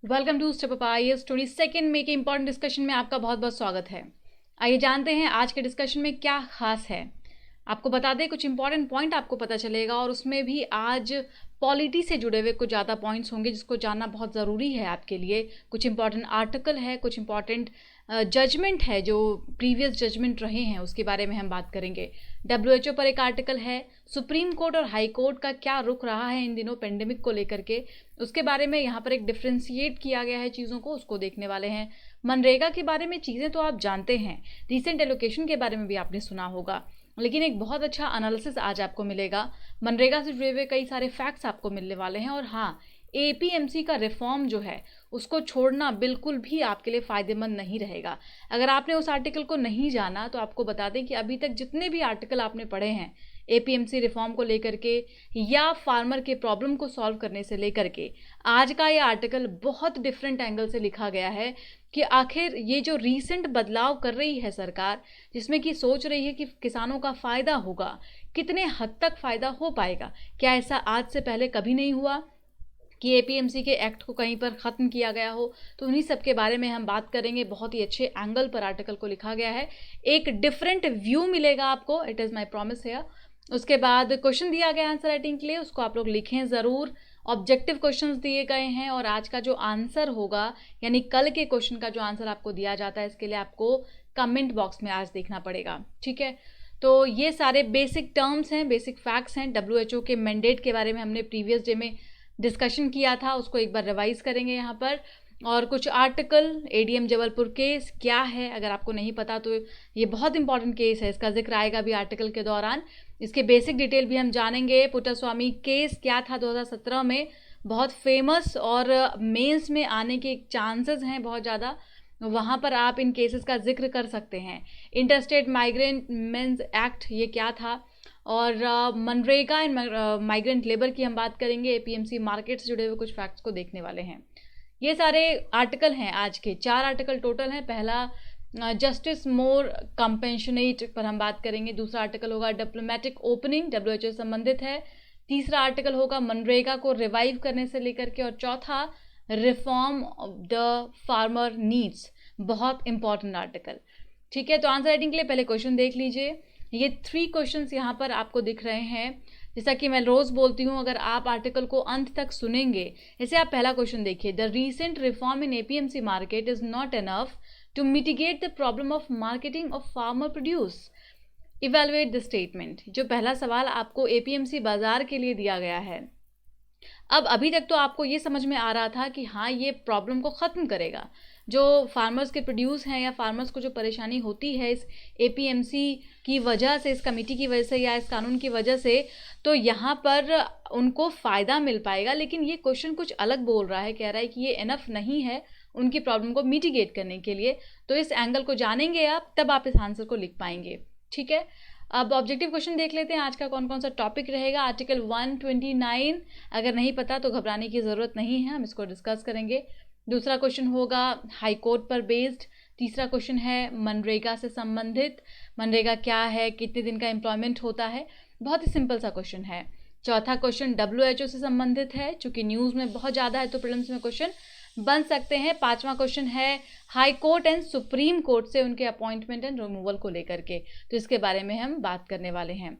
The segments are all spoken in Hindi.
Welcome to Step Up IAS 22 में के इंपॉर्टेंट डिस्कशन में आपका बहुत बहुत स्वागत है। आइए जानते हैं आज के डिस्कशन में क्या खास है। आपको बता दें, कुछ इंपॉर्टेंट पॉइंट आपको पता चलेगा और उसमें भी आज पॉलिटी से जुड़े हुए कुछ ज़्यादा पॉइंट्स होंगे जिसको जानना बहुत ज़रूरी है आपके लिए। कुछ इंपॉर्टेंट आर्टिकल है, कुछ इंपॉर्टेंट जजमेंट है जो प्रीवियस जजमेंट रहे हैं उसके बारे में हम बात करेंगे। WHO पर एक आर्टिकल है, सुप्रीम कोर्ट और हाई कोर्ट का क्या रुख रहा है इन दिनों पेंडेमिक को लेकर के, उसके बारे में यहाँ पर एक डिफ्रेंशिएट किया गया है चीज़ों को, उसको देखने वाले हैं। मनरेगा के बारे में चीज़ें तो आप जानते हैं, रिसेंट एलोकेशन के बारे में भी आपने सुना होगा, लेकिन एक बहुत अच्छा एनालिसिस आज आपको मिलेगा। मनरेगा से जुड़े हुए कई सारे फैक्ट्स आपको मिलने वाले हैं। और हाँ, APMC का रिफॉर्म जो है उसको छोड़ना बिल्कुल भी आपके लिए फ़ायदेमंद नहीं रहेगा। अगर आपने उस आर्टिकल को नहीं जाना तो आपको बता दें कि अभी तक जितने भी आर्टिकल आपने पढ़े हैं APMC रिफॉर्म को लेकर के या फार्मर के प्रॉब्लम को सॉल्व करने से लेकर के, आज का ये आर्टिकल बहुत डिफरेंट एंगल से लिखा गया है कि आखिर ये जो रीसेंट बदलाव कर रही है सरकार, जिसमें कि सोच रही है कि किसानों का फ़ायदा होगा, कितने हद तक फ़ायदा हो पाएगा। क्या ऐसा आज से पहले कभी नहीं हुआ कि APMC के एक्ट को कहीं पर ख़त्म किया गया हो? तो उन्हीं सब के बारे में हम बात करेंगे। बहुत ही अच्छे एंगल पर आर्टिकल को लिखा गया है, एक डिफरेंट व्यू मिलेगा आपको, इट इज़ माई प्रॉमिस है। उसके बाद क्वेश्चन दिया गया आंसर राइटिंग के लिए, उसको आप लोग लिखें ज़रूर। ऑब्जेक्टिव क्वेश्चंस दिए गए हैं और आज का जो आंसर होगा, यानी कल के क्वेश्चन का जो आंसर आपको दिया जाता है, इसके लिए आपको कमेंट बॉक्स में आज देखना पड़ेगा, ठीक है। तो ये सारे बेसिक टर्म्स हैं, बेसिक फैक्ट्स हैं। WHO के मैंडेट के बारे में हमने प्रीवियस डे में डिस्कशन किया था, उसको एक बार रिवाइज करेंगे यहाँ पर। और कुछ आर्टिकल, ADM जबलपुर केस क्या है, अगर आपको नहीं पता तो ये बहुत इंपॉर्टेंट केस है, इसका जिक्र आएगा भी आर्टिकल के दौरान। इसके बेसिक डिटेल भी हम जानेंगे। पुट्टास्वामी केस क्या था 2017 में, बहुत फेमस और मेंस में आने के चांसेस हैं बहुत ज़्यादा, वहाँ पर आप इन केसेस का जिक्र कर सकते हैं। इंटरस्टेट माइग्रेंट मेंस एक्ट ये क्या था, और मनरेगा एंड माइग्रेंट लेबर की हम बात करेंगे। APMC मार्केट से जुड़े हुए कुछ फैक्ट्स को देखने वाले हैं। ये सारे आर्टिकल हैं आज के, 4 आर्टिकल टोटल हैं। पहला जस्टिस मोर कंपेंशनेट पर हम बात करेंगे। दूसरा आर्टिकल होगा डिप्लोमेटिक ओपनिंग, WHO से संबंधित है। तीसरा आर्टिकल होगा मनरेगा को रिवाइव करने से लेकर के, और चौथा रिफॉर्म द फार्मर नीड्स, बहुत इंपॉर्टेंट आर्टिकल, ठीक है। तो आंसर राइटिंग के लिए पहले क्वेश्चन देख लीजिए। ये 3 क्वेश्चंस यहाँ पर आपको दिख रहे हैं। जैसा कि मैं रोज़ बोलती हूँ, अगर आप आर्टिकल को अंत तक सुनेंगे, जैसे आप पहला क्वेश्चन देखिए, the recent reform in APMC market is not enough to mitigate the problem of marketing of farmer produce, evaluate the statement. जो पहला सवाल आपको APMC बाजार के लिए दिया गया है, अब अभी तक तो आपको ये समझ में आ रहा था कि हाँ ये प्रॉब्लम को ख़त्म करेगा, जो फार्मर्स के प्रोड्यूस हैं या फार्मर्स को जो परेशानी होती है इस APMC की वजह से, इस कमेटी की वजह से या इस कानून की वजह से, तो यहाँ पर उनको फ़ायदा मिल पाएगा। लेकिन ये क्वेश्चन कुछ अलग बोल रहा है, कह रहा है कि ये इनफ नहीं है उनकी प्रॉब्लम को मिटिगेट करने के लिए। तो इस एंगल को जानेंगे आप, तब आप इस आंसर को लिख पाएंगे, ठीक है। अब ऑब्जेक्टिव क्वेश्चन देख लेते हैं आज का कौन कौन सा टॉपिक रहेगा। आर्टिकल 129, अगर नहीं पता तो घबराने की ज़रूरत नहीं है, हम इसको डिस्कस करेंगे। दूसरा क्वेश्चन होगा हाई कोर्ट पर बेस्ड। तीसरा क्वेश्चन है मनरेगा से संबंधित, मनरेगा क्या है, कितने दिन का एम्प्लॉयमेंट होता है, बहुत ही सिंपल सा क्वेश्चन है। चौथा क्वेश्चन WHO से संबंधित है, चूँकि न्यूज़ में बहुत ज़्यादा है तो प्रीलिम्स में क्वेश्चन बन सकते हैं। पांचवा क्वेश्चन है high court and supreme court से उनके अपॉइंटमेंट एंड रिमूवल को लेकर के, तो इसके बारे में हम बात करने वाले हैं,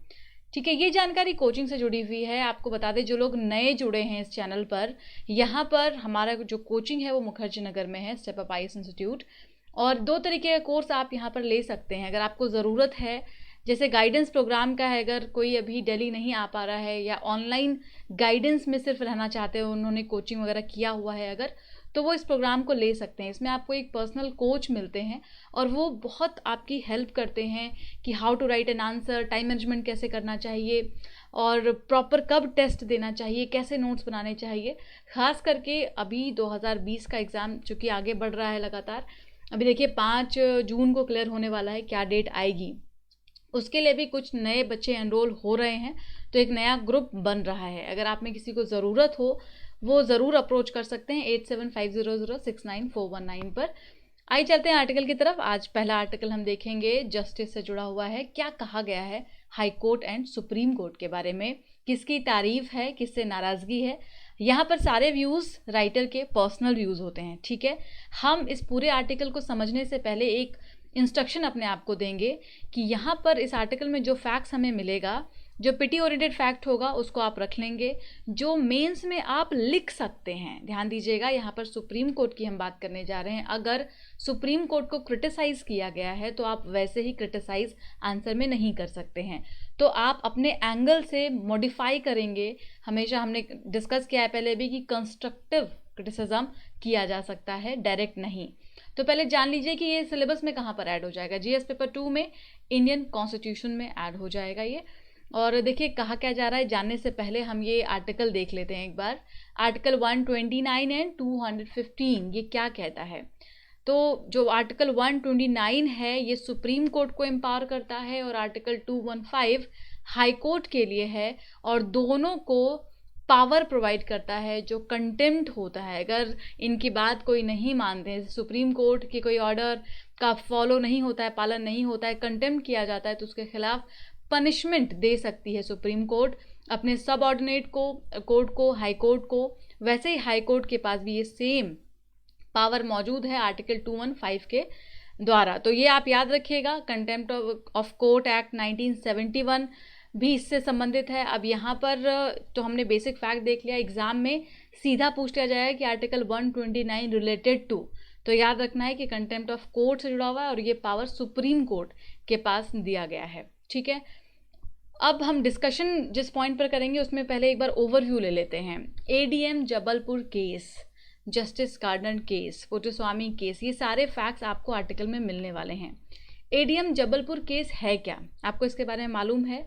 ठीक है। ये जानकारी कोचिंग से जुड़ी हुई है। आपको बता दें, जो लोग नए जुड़े हैं इस चैनल पर, यहाँ पर हमारा जो कोचिंग है वो मुखर्जी नगर में है, स्टेप अप आईएएस इंस्टीट्यूट। और 2 तरीके का कोर्स आप यहाँ पर ले सकते हैं अगर आपको ज़रूरत है। जैसे गाइडेंस प्रोग्राम का है, अगर कोई अभी दिल्ली नहीं आ पा रहा है या ऑनलाइन गाइडेंस में सिर्फ रहना चाहते हो, उन्होंने कोचिंग वगैरह किया हुआ है अगर, तो वो इस प्रोग्राम को ले सकते हैं। इसमें आपको एक पर्सनल कोच मिलते हैं और वो बहुत आपकी हेल्प करते हैं कि how to write an answer, time management कैसे करना चाहिए, और प्रॉपर कब टेस्ट देना चाहिए, कैसे नोट्स बनाने चाहिए। ख़ास करके अभी 2020 का एग्ज़ाम चूँकि आगे बढ़ रहा है लगातार, अभी देखिए 5 जून को क्लियर होने वाला है, क्या डेट आएगी, उसके लिए भी कुछ नए बच्चे एनरोल हो रहे हैं, तो एक नया ग्रुप बन रहा है। अगर आप में किसी को ज़रूरत हो वो ज़रूर अप्रोच कर सकते हैं 8750069419 पर। आइए चलते हैं आर्टिकल की तरफ। आज पहला आर्टिकल हम देखेंगे, जस्टिस से जुड़ा हुआ है। क्या कहा गया है high court and supreme court के बारे में, किसकी तारीफ है, किससे नाराज़गी है, यहाँ पर सारे व्यूज़ राइटर के पर्सनल व्यूज़ होते हैं, ठीक है। हम इस पूरे आर्टिकल को समझने से पहले एक इंस्ट्रक्शन अपने आप को देंगे कि यहाँ पर इस आर्टिकल में जो फैक्ट्स हमें मिलेगा, जो पिटी ओरिएंटेड फैक्ट होगा उसको आप रख लेंगे, जो मेंस में आप लिख सकते हैं। ध्यान दीजिएगा, यहाँ पर सुप्रीम कोर्ट की हम बात करने जा रहे हैं। अगर सुप्रीम कोर्ट को क्रिटिसाइज़ किया गया है तो आप वैसे ही क्रिटिसाइज़ आंसर में नहीं कर सकते हैं, तो आप अपने एंगल से मॉडिफाई करेंगे। हमेशा हमने डिस्कस किया है पहले भी कि कंस्ट्रक्टिव क्रिटिसिज्म किया जा सकता है, डायरेक्ट नहीं। तो पहले जान लीजिए कि ये सिलेबस में कहाँ पर ऐड हो जाएगा। जीएस पेपर 2 में इंडियन कॉन्स्टिट्यूशन में ऐड हो जाएगा ये। और देखिए कहा क्या जा रहा है, जानने से पहले हम ये आर्टिकल देख लेते हैं एक बार। आर्टिकल 129 एंड 215 ये क्या कहता है। तो जो आर्टिकल 129 है ये सुप्रीम कोर्ट को एम्पावर करता है और आर्टिकल 215 हाई कोर्ट के लिए है, और दोनों को पावर प्रोवाइड करता है जो कंटेम्प्ट होता है। अगर इनकी बात कोई नहीं मानते हैं, सुप्रीम कोर्ट के कोई ऑर्डर का फॉलो नहीं होता है, पालन नहीं होता है, कंटेम्प्ट किया जाता है, तो उसके खिलाफ पनिशमेंट दे सकती है सुप्रीम कोर्ट अपने सब ऑर्डिनेट कोर्ट को, हाई कोर्ट को। वैसे ही हाई कोर्ट के पास भी ये सेम पावर मौजूद है आर्टिकल 215 के द्वारा। तो ये आप याद रखिएगा। कंटेम्प्ट ऑफ कोर्ट एक्ट 1971 भी इससे संबंधित है। अब यहाँ पर तो हमने बेसिक फैक्ट देख लिया, एग्जाम में सीधा पूछ लिया जाएगा कि आर्टिकल 129 रिलेटेड टू, तो याद रखना है कि कंटेम्प्ट ऑफ कोर्ट से जुड़ा हुआ है और ये पावर सुप्रीम कोर्ट के पास दिया गया है, ठीक है। अब हम डिस्कशन जिस पॉइंट पर करेंगे उसमें पहले एक बार ओवरव्यू ले लेते हैं। ADM Jabalpur case, justice garden case, Puttaswamy case, ये सारे फैक्ट्स आपको आर्टिकल में मिलने वाले हैं। एडीएम जबलपुर केस है क्या, आपको इसके बारे में मालूम है?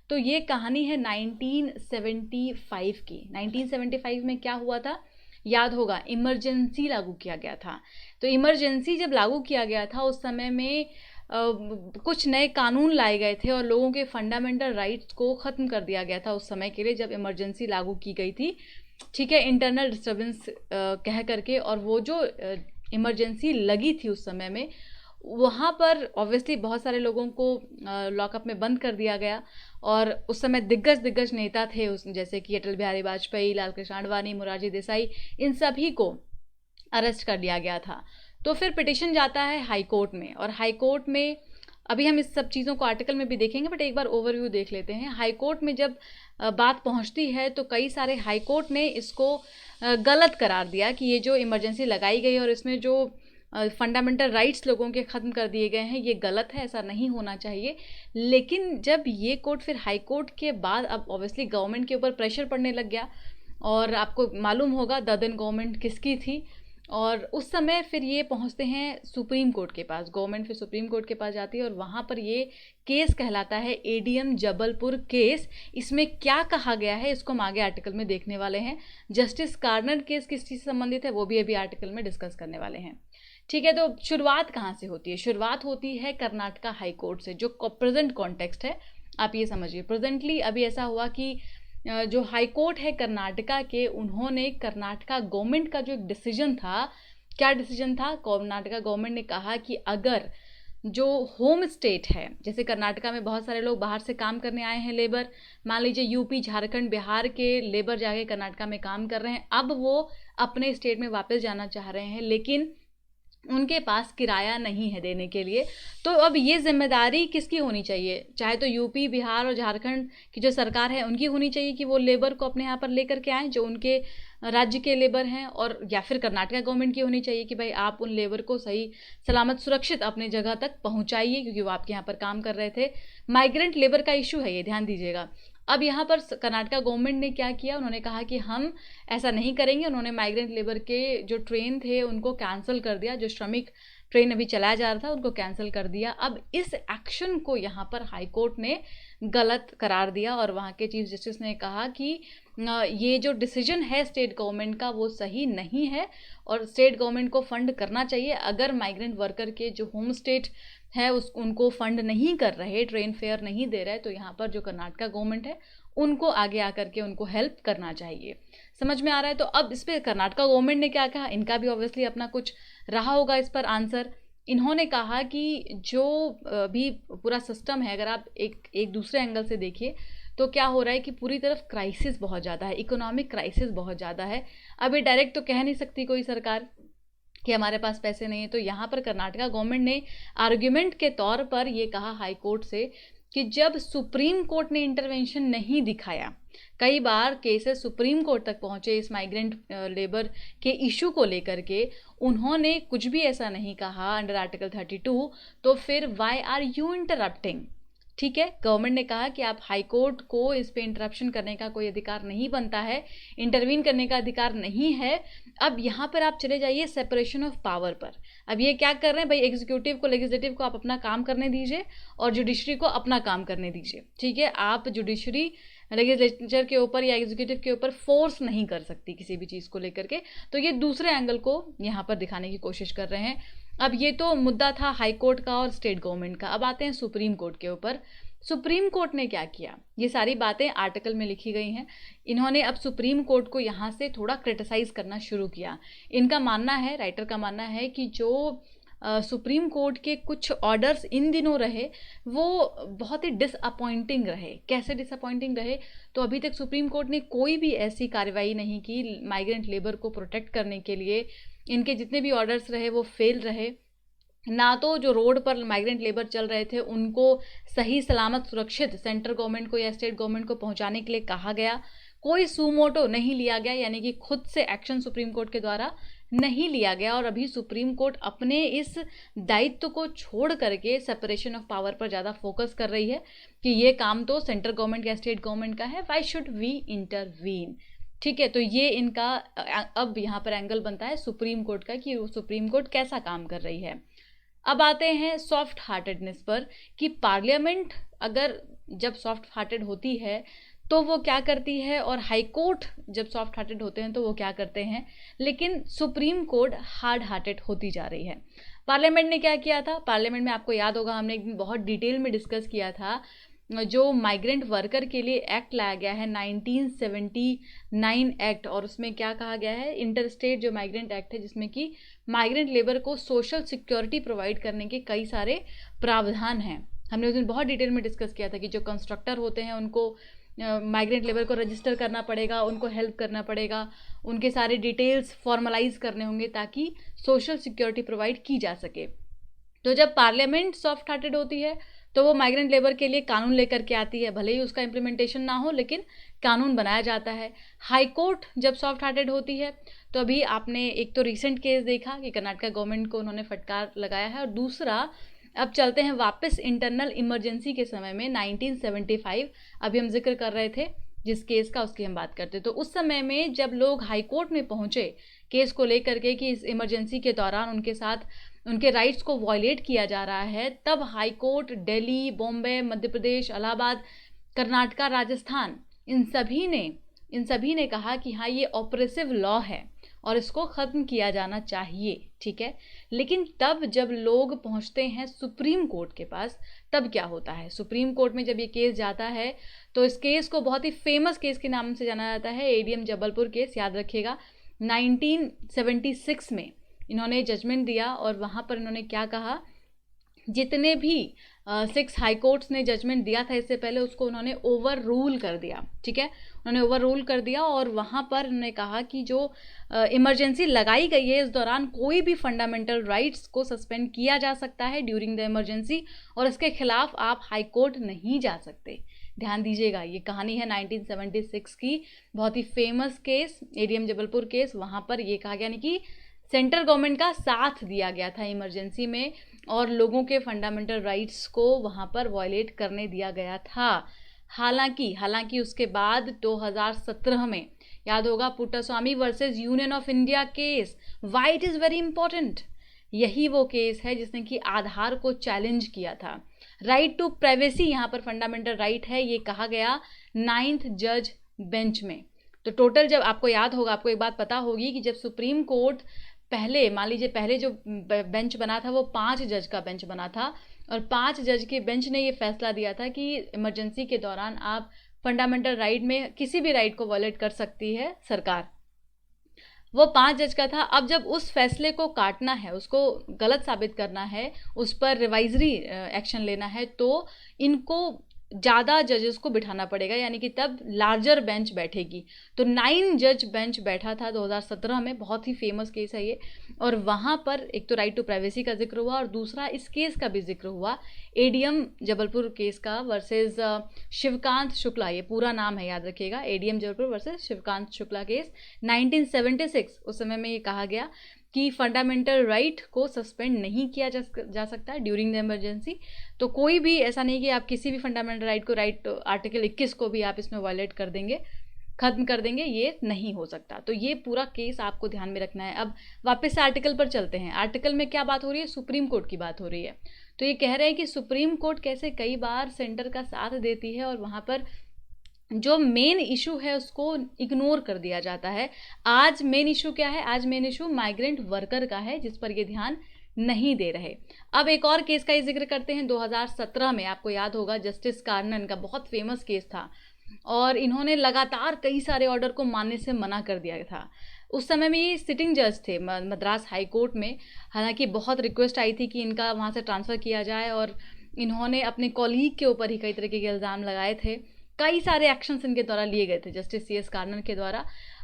तो ये कहानी है 1975 की। 1975 में क्या हुआ था, याद होगा, इमरजेंसी लागू किया गया था। तो इमरजेंसी जब लागू किया गया था उस समय में कुछ नए कानून लाए गए थे और लोगों के फंडामेंटल राइट्स को ख़त्म कर दिया गया था उस समय के लिए, जब इमरजेंसी लागू की गई थी, ठीक है, इंटरनल डिस्टर्बेंस कह करके। और वो जो इमरजेंसी लगी थी उस समय में, वहाँ पर ऑब्वियसली बहुत सारे लोगों को लॉकअप में बंद कर दिया गया। और उस समय दिग्गज नेता थे उस, जैसे कि अटल बिहारी वाजपेयी, लाल कृष्ण आडवाणी, मोरारजी देसाई, इन सभी को अरेस्ट कर लिया गया था। तो फिर पिटिशन जाता है हाई कोर्ट में, और हाई कोर्ट में अभी हम इस सब चीज़ों को आर्टिकल में भी देखेंगे, बट एक बार ओवरव्यू देख लेते हैं। हाई कोर्ट में जब बात पहुंचती है तो कई सारे हाई कोर्ट ने इसको गलत करार दिया कि ये जो इमरजेंसी लगाई गई और इसमें जो फंडामेंटल राइट्स लोगों के ख़त्म कर दिए गए हैं, ये गलत है, ऐसा नहीं होना चाहिए। लेकिन जब ये कोर्ट फिर हाई कोर्ट के बाद अब ऑब्वियसली गवर्नमेंट के ऊपर प्रेशर पड़ने लग गया, और आपको मालूम होगा ददन गवर्नमेंट किसकी थी, और उस समय फिर ये पहुंचते हैं सुप्रीम कोर्ट के पास। गवर्नमेंट फिर सुप्रीम कोर्ट के पास जाती है और वहाँ पर ये केस कहलाता है एडीएम जबलपुर केस। इसमें क्या कहा गया है इसको हम आगे आर्टिकल में देखने वाले हैं। जस्टिस कार्नर केस किस चीज़ से संबंधित है वो भी अभी आर्टिकल में डिस्कस करने वाले हैं, ठीक है। तो शुरुआत कहाँ से होती है? शुरुआत होती है कर्नाटका हाई कोर्ट से, जो प्रेजेंट कॉन्टेक्स्ट है आप ये समझिए। प्रेजेंटली अभी ऐसा हुआ कि जो हाई कोर्ट है कर्नाटका के, उन्होंने कर्नाटका गवर्नमेंट का जो एक डिसीजन था, क्या डिसीजन था, कर्नाटका गवर्नमेंट ने कहा कि अगर जो होम स्टेट है, जैसे कर्नाटका में बहुत सारे लोग बाहर से काम करने आए हैं लेबर, मान लीजिए यूपी, झारखंड, बिहार के लेबर जाके कर्नाटका में काम कर रहे हैं, अब वो अपने स्टेट में वापस जाना चाह रहे हैं, लेकिन उनके पास किराया नहीं है देने के लिए। तो अब ये जिम्मेदारी किसकी होनी चाहिए? चाहे तो यूपी, बिहार और झारखंड की जो सरकार है उनकी होनी चाहिए कि वो लेबर को अपने यहाँ पर लेकर के आएँ जो उनके राज्य के लेबर हैं, और या फिर कर्नाटका गवर्नमेंट की होनी चाहिए कि भाई आप उन लेबर को सही सलामत सुरक्षित अपने जगह तक पहुँचाइए क्योंकि वो आपके यहाँ पर काम कर रहे थे। माइग्रेंट लेबर का इशू है ये, ध्यान दीजिएगा। अब यहाँ पर कर्नाटका गवर्नमेंट ने क्या किया, उन्होंने कहा कि हम ऐसा नहीं करेंगे। उन्होंने माइग्रेंट लेबर के जो ट्रेन थे उनको कैंसिल कर दिया, जो श्रमिक ट्रेन अभी चलाया जा रहा था उनको कैंसिल कर दिया। अब इस एक्शन को यहाँ पर हाई कोर्ट ने गलत करार दिया और वहाँ के चीफ जस्टिस ने कहा कि ये जो डिसीजन है स्टेट गवर्नमेंट का वो सही नहीं है और स्टेट गवर्नमेंट को फंड करना चाहिए। अगर माइग्रेंट वर्कर के जो होम स्टेट है उनको फंड नहीं कर रहे, ट्रेन फेयर नहीं दे रहे, तो यहाँ पर जो कर्नाटका गवर्नमेंट है उनको आगे आकर के उनको हेल्प करना चाहिए। समझ में आ रहा है? तो अब इस पर कर्नाटका गवर्नमेंट ने क्या कहा, इनका भी ऑब्वियसली अपना कुछ रहा होगा इस पर आंसर। इन्होंने कहा कि जो भी पूरा सिस्टम है, अगर आप एक दूसरे एंगल से देखिए तो क्या हो रहा है कि पूरी तरफ क्राइसिस बहुत ज़्यादा है, इकोनॉमिक क्राइसिस बहुत ज़्यादा है। अभी डायरेक्ट तो कह नहीं सकती कोई सरकार कि हमारे पास पैसे नहीं है, तो यहाँ पर कर्नाटका गवर्नमेंट ने आर्ग्यूमेंट के तौर पर ये कहा हाई कोर्ट से कि जब सुप्रीम कोर्ट ने इंटरवेंशन नहीं दिखाया, कई बार केसेस सुप्रीम कोर्ट तक पहुंचे इस माइग्रेंट लेबर के इशू को लेकर के, उन्होंने कुछ भी ऐसा नहीं कहा अंडर आर्टिकल 32, तो फिर वाई आर यू इंटरप्टिंग? ठीक है, गवर्नमेंट ने कहा कि आप हाई कोर्ट को इस पे इंटरप्शन करने का कोई अधिकार नहीं बनता है, इंटरवीन करने का अधिकार नहीं है। अब यहाँ पर आप चले जाइए सेपरेशन ऑफ पावर पर। अब ये क्या कर रहे हैं भाई, एग्जीक्यूटिव को लेजिस्लेटिव को आप अपना काम करने दीजिए और जुडिशरी को अपना काम करने दीजिए। ठीक है, आप जुडिशरी लेजिस्लेचर के ऊपर या एग्जीक्यूटिव के ऊपर फोर्स नहीं कर सकती किसी भी चीज़ को लेकर के। तो ये दूसरे एंगल को यहाँ पर दिखाने की कोशिश कर रहे हैं। अब ये तो मुद्दा था हाई कोर्ट का और स्टेट गवर्नमेंट का। अब आते हैं सुप्रीम कोर्ट के ऊपर। सुप्रीम कोर्ट ने क्या किया, ये सारी बातें आर्टिकल में लिखी गई हैं। इन्होंने अब सुप्रीम कोर्ट को यहाँ से थोड़ा क्रिटिसाइज करना शुरू किया। इनका मानना है, राइटर का मानना है कि जो सुप्रीम कोर्ट के कुछ ऑर्डर्स इन दिनों रहे वो बहुत ही डिसअपॉइंटिंग रहे। कैसे डिसअपॉइंटिंग रहे, तो अभी तक सुप्रीम कोर्ट ने कोई भी ऐसी कार्रवाई नहीं की माइग्रेंट लेबर को प्रोटेक्ट करने के लिए। इनके जितने भी ऑर्डर्स रहे वो फेल रहे। ना तो जो रोड पर माइग्रेंट लेबर चल रहे थे उनको सही सलामत सुरक्षित सेंट्रल गवर्नमेंट को या स्टेट गवर्नमेंट को पहुंचाने के लिए कहा गया, कोई सुमोटो नहीं लिया गया, यानी कि खुद से एक्शन सुप्रीम कोर्ट के द्वारा नहीं लिया गया। और अभी सुप्रीम कोर्ट अपने इस दायित्व को छोड़ करके सेपरेशन ऑफ पावर पर ज़्यादा फोकस कर रही है कि ये काम तो सेंट्रल गवर्नमेंट या स्टेट गवर्नमेंट का है, व्हाई शुड वी इंटरवीन। ठीक है, तो ये इनका अब यहाँ पर एंगल बनता है सुप्रीम कोर्ट का कि सुप्रीम कोर्ट कैसा काम कर रही है। अब आते हैं सॉफ्ट हार्टेडनेस पर कि पार्लियामेंट अगर जब सॉफ्ट हार्टेड होती है तो वो क्या करती है, और हाई कोर्ट जब सॉफ्ट हार्टेड होते हैं तो वो क्या करते हैं। लेकिन सुप्रीम कोर्ट हार्ड हार्टेड होती जा रही है। पार्लियामेंट ने क्या किया था, पार्लियामेंट में आपको याद होगा हमने एक दिन बहुत डिटेल में डिस्कस किया था, जो माइग्रेंट वर्कर के लिए एक्ट लाया गया है 1979 एक्ट, और उसमें क्या कहा गया है, इंटर स्टेट जो माइग्रेंट एक्ट है जिसमें कि माइग्रेंट लेबर को सोशल सिक्योरिटी प्रोवाइड करने के कई सारे प्रावधान हैं। हमने उस दिन बहुत डिटेल में डिस्कस किया था कि जो कंस्ट्रक्टर होते हैं उनको माइग्रेंट लेबर को रजिस्टर करना पड़ेगा, उनको हेल्प करना पड़ेगा, उनके सारे डिटेल्स फॉर्मलाइज करने होंगे ताकि सोशल सिक्योरिटी प्रोवाइड की जा सके। तो जब पार्लियामेंट सॉफ्ट हार्टेड होती है तो वो माइग्रेंट लेबर के लिए कानून लेकर के आती है, भले ही उसका इम्प्लीमेंटेशन ना हो लेकिन कानून बनाया जाता है। हाई कोर्ट जब सॉफ्ट हार्टेड होती है तो अभी आपने एक तो रिसेंट केस देखा कि कर्नाटका गवर्नमेंट को उन्होंने फटकार लगाया है, और दूसरा अब चलते हैं वापस इंटरनल इमरजेंसी के समय में 1975 अभी हम जिक्र कर रहे थे जिस केस का, उसकी हम बात करते। तो उस समय में जब लोग हाई कोर्ट में पहुंचे केस को लेकर के कि इस इमरजेंसी के दौरान उनके साथ उनके राइट्स को वायलेट किया जा रहा है, तब हाई कोर्ट दिल्ली, बॉम्बे, मध्य प्रदेश, इलाहाबाद, कर्नाटका, राजस्थान, इन सभी ने कहा कि हाँ ये ऑपरेसिव लॉ है और इसको ख़त्म किया जाना चाहिए। ठीक है, लेकिन तब जब लोग पहुंचते हैं सुप्रीम कोर्ट के पास तब क्या होता है, सुप्रीम कोर्ट में जब ये केस जाता है तो इस केस को बहुत ही फेमस केस के नाम से जाना जाता है, एडीएम जबलपुर केस, याद रखिएगा। 1976 में इन्होंने जजमेंट दिया और वहाँ पर इन्होंने क्या कहा, जितने भी 6 हाई कोर्ट्स ने जजमेंट दिया था इससे पहले उसको उन्होंने ओवर रूल कर दिया। ठीक है, उन्होंने ओवर रूल कर दिया और वहाँ पर उन्होंने कहा कि जो इमरजेंसी लगाई गई है इस दौरान कोई भी फंडामेंटल राइट्स को सस्पेंड किया जा सकता है ड्यूरिंग द इमरजेंसी, और इसके खिलाफ आप हाई कोर्ट नहीं जा सकते। ध्यान दीजिएगा, ये कहानी है 1976 की, बहुत ही famous case, ADM Jabalpur case. वहाँ पर ये कहा गया, यानी कि सेंट्रल गवर्नमेंट का साथ दिया गया था इमरजेंसी में और लोगों के फंडामेंटल राइट्स को वहाँ पर वायलेट करने दिया गया था। हालांकि उसके बाद 2017 में, याद होगा, Puttaswamy versus union of India case, why it is very important, यही वो केस है जिसने कि आधार को चैलेंज किया था। राइट टू प्राइवेसी यहाँ पर फंडामेंटल राइट है, ये कहा गया 9th जज बेंच में। तो टोटल जब आपको याद होगा, आपको एक बात पता होगी कि जब सुप्रीम कोर्ट पहले, मान लीजिए पहले जो बेंच बना था वो 5 जज का बेंच बना था और 5 जज के बेंच ने ये फैसला दिया था कि इमरजेंसी के दौरान आप फंडामेंटल राइट में किसी भी राइट को वायलेट कर सकती है सरकार, वो 5 जज का था। अब जब उस फैसले को काटना है, उसको गलत साबित करना है, उस पर रिवाइजरी एक्शन लेना है, तो इनको ज़्यादा जजेस को बिठाना पड़ेगा, यानी कि तब लार्जर बेंच बैठेगी। तो 9 जज बेंच बैठा था 2017 में, बहुत ही फेमस केस है ये। और वहाँ पर एक तो राइट टू प्राइवेसी का जिक्र हुआ और दूसरा इस केस का भी जिक्र हुआ, एडीएम जबलपुर केस का वर्सेस शिवकांत शुक्ला, ये पूरा नाम है याद रखिएगा, ADM Jabalpur versus Shivkant Shukla case 1976। उस समय में ये कहा गया कि फंडामेंटल राइट को सस्पेंड नहीं किया जा सकता है ड्यूरिंग द इमरजेंसी। तो कोई भी ऐसा नहीं कि आप किसी भी फंडामेंटल राइट को, राइट आर्टिकल 21 को भी आप इसमें वायलेट कर देंगे, खत्म कर देंगे, ये नहीं हो सकता। तो ये पूरा केस आपको ध्यान में रखना है। अब वापस से आर्टिकल पर चलते हैं। आर्टिकल में क्या बात हो रही है? सुप्रीम कोर्ट की बात हो रही है। तो ये कह रहे हैं कि सुप्रीम कोर्ट कैसे कई बार सेंटर का साथ देती है और वहाँ पर जो मेन इशू है उसको इग्नोर कर दिया जाता है। आज मेन इशू क्या है? आज मेन इशू माइग्रेंट वर्कर का है, जिस पर ये ध्यान नहीं दे रहे। अब एक और केस का ही जिक्र करते हैं। 2017 में आपको याद होगा जस्टिस कार्नन का बहुत फेमस केस था और इन्होंने लगातार कई सारे ऑर्डर को मानने से मना कर दिया था। उस समय में ये सिटिंग जज थे मद्रास हाई कोर्ट में। हालांकि बहुत रिक्वेस्ट आई थी कि इनका वहाँ से ट्रांसफ़र किया जाए और इन्होंने अपने कॉलीग के ऊपर ही कई तरीके के इल्ज़ाम लगाए थे। कई सारे एक्शंस इनके द्वारा लिए गए थे जस्टिस CS कार्नन के द्वारा।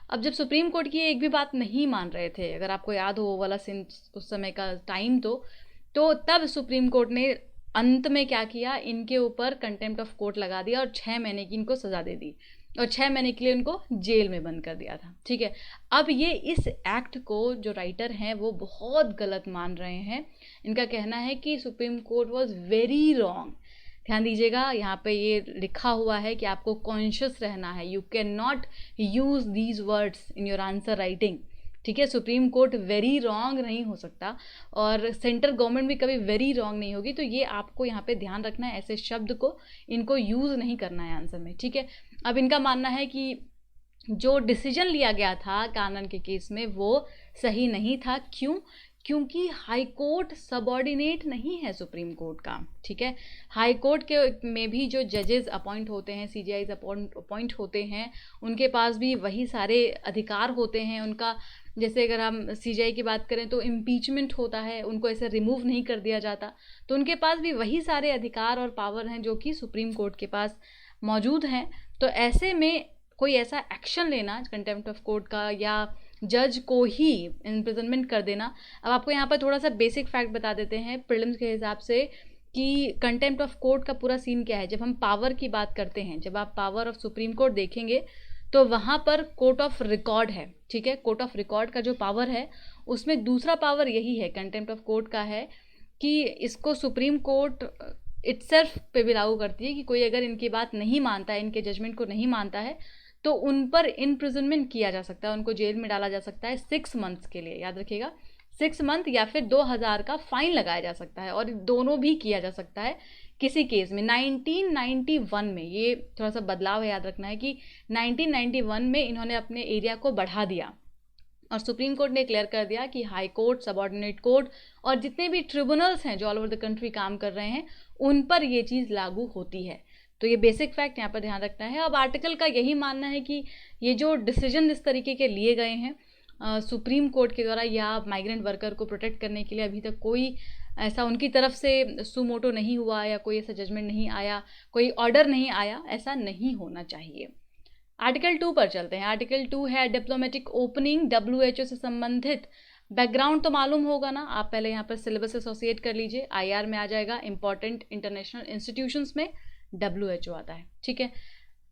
अब जब सुप्रीम कोर्ट की एक भी बात नहीं मान रहे थे, अगर आपको याद हो वो वाला सीन उस समय का टाइम, तो तब सुप्रीम कोर्ट ने अंत में क्या किया, इनके ऊपर कंटेम्प्ट ऑफ कोर्ट लगा दिया और 6 महीने की इनको सज़ा दे दी और 6 महीने के लिए उनको जेल में बंद कर दिया था। ठीक है, अब ये इस एक्ट को जो राइटर हैं वो बहुत गलत मान रहे हैं। इनका कहना है कि supreme court was very wrong. ध्यान दीजिएगा, यहाँ पे ये लिखा हुआ है कि आपको कॉन्शियस रहना है। You can not use these words in your answer writing. ठीक है, सुप्रीम कोर्ट वेरी रॉन्ग नहीं हो सकता और सेंट्रल गवर्नमेंट भी कभी वेरी रॉन्ग नहीं होगी। तो ये आपको यहाँ पे ध्यान रखना है, ऐसे शब्द को इनको यूज़ नहीं करना है आंसर में। ठीक है, अब इनका मानना है कि जो डिसीजन लिया गया था कानन के केस में वो सही नहीं था। क्यों? क्योंकि हाई कोर्ट सबऑर्डिनेट नहीं है सुप्रीम कोर्ट का। ठीक है, हाई कोर्ट के में भी जो जजेस अपॉइंट होते हैं, CJIs अपॉइंट होते हैं, उनके पास भी वही सारे अधिकार होते हैं। उनका जैसे अगर हम CJI की बात करें तो इम्पीचमेंट होता है, उनको ऐसे रिमूव नहीं कर दिया जाता। तो उनके पास भी वही सारे अधिकार और पावर हैं जो कि सुप्रीम कोर्ट के पास मौजूद हैं। तो ऐसे में कोई ऐसा एक्शन लेना कंटेम्प्ट ऑफ कोर्ट का या जज को ही इम्प्रिजनमेंट कर देना। अब आपको यहाँ पर थोड़ा सा बेसिक फैक्ट बता देते हैं प्रीलिम्स के हिसाब से कि कंटेम्प्ट ऑफ कोर्ट का पूरा सीन क्या है। जब हम पावर की बात करते हैं, जब आप पावर ऑफ सुप्रीम कोर्ट देखेंगे तो वहाँ पर कोर्ट ऑफ रिकॉर्ड है। ठीक है, कोर्ट ऑफ रिकॉर्ड का जो पावर है उसमें दूसरा पावर यही है कंटेम्प्ट ऑफ कोर्ट का है कि इसको सुप्रीम कोर्ट इटसेल्फ पे भी लागू करती है कि कोई अगर इनकी बात नहीं मानता है, इनके जजमेंट को नहीं मानता है, तो उन पर इम्प्रिजनमेंट किया जा सकता है, उनको जेल में डाला जा सकता है 6 मंथ्स के लिए। याद रखिएगा, 6 मंथ या फिर 2000 का फाइन लगाया जा सकता है और दोनों भी किया जा सकता है किसी केस में। 1991 में ये थोड़ा सा बदलाव है, याद रखना है कि 1991 में इन्होंने अपने एरिया को बढ़ा दिया और सुप्रीम कोर्ट ने क्लियर कर दिया कि हाई कोर्ट, सबऑर्डिनेट कोर्ट और जितने भी ट्रिब्यूनल्स हैं जो ऑल ओवर द कंट्री काम कर रहे हैं उन पर ये चीज़ लागू होती है। तो ये बेसिक फैक्ट यहाँ पर ध्यान रखना है। अब आर्टिकल का यही मानना है कि ये जो डिसीजन इस तरीके के लिए गए हैं सुप्रीम कोर्ट के द्वारा या माइग्रेंट वर्कर को प्रोटेक्ट करने के लिए, अभी तक कोई ऐसा उनकी तरफ से सुमोटो नहीं हुआ या कोई ऐसा जजमेंट नहीं आया, कोई ऑर्डर नहीं आया, ऐसा नहीं होना चाहिए। आर्टिकल 2 पर चलते हैं। आर्टिकल 2 है डिप्लोमेटिक ओपनिंग। WHO से संबंधित बैकग्राउंड तो मालूम होगा ना, आप पहले यहाँ पर सिलेबस एसोसिएट कर लीजिए। IR में आ जाएगा, इंपॉर्टेंट इंटरनेशनल इंस्टीट्यूशंस में WHO आता है। ठीक है,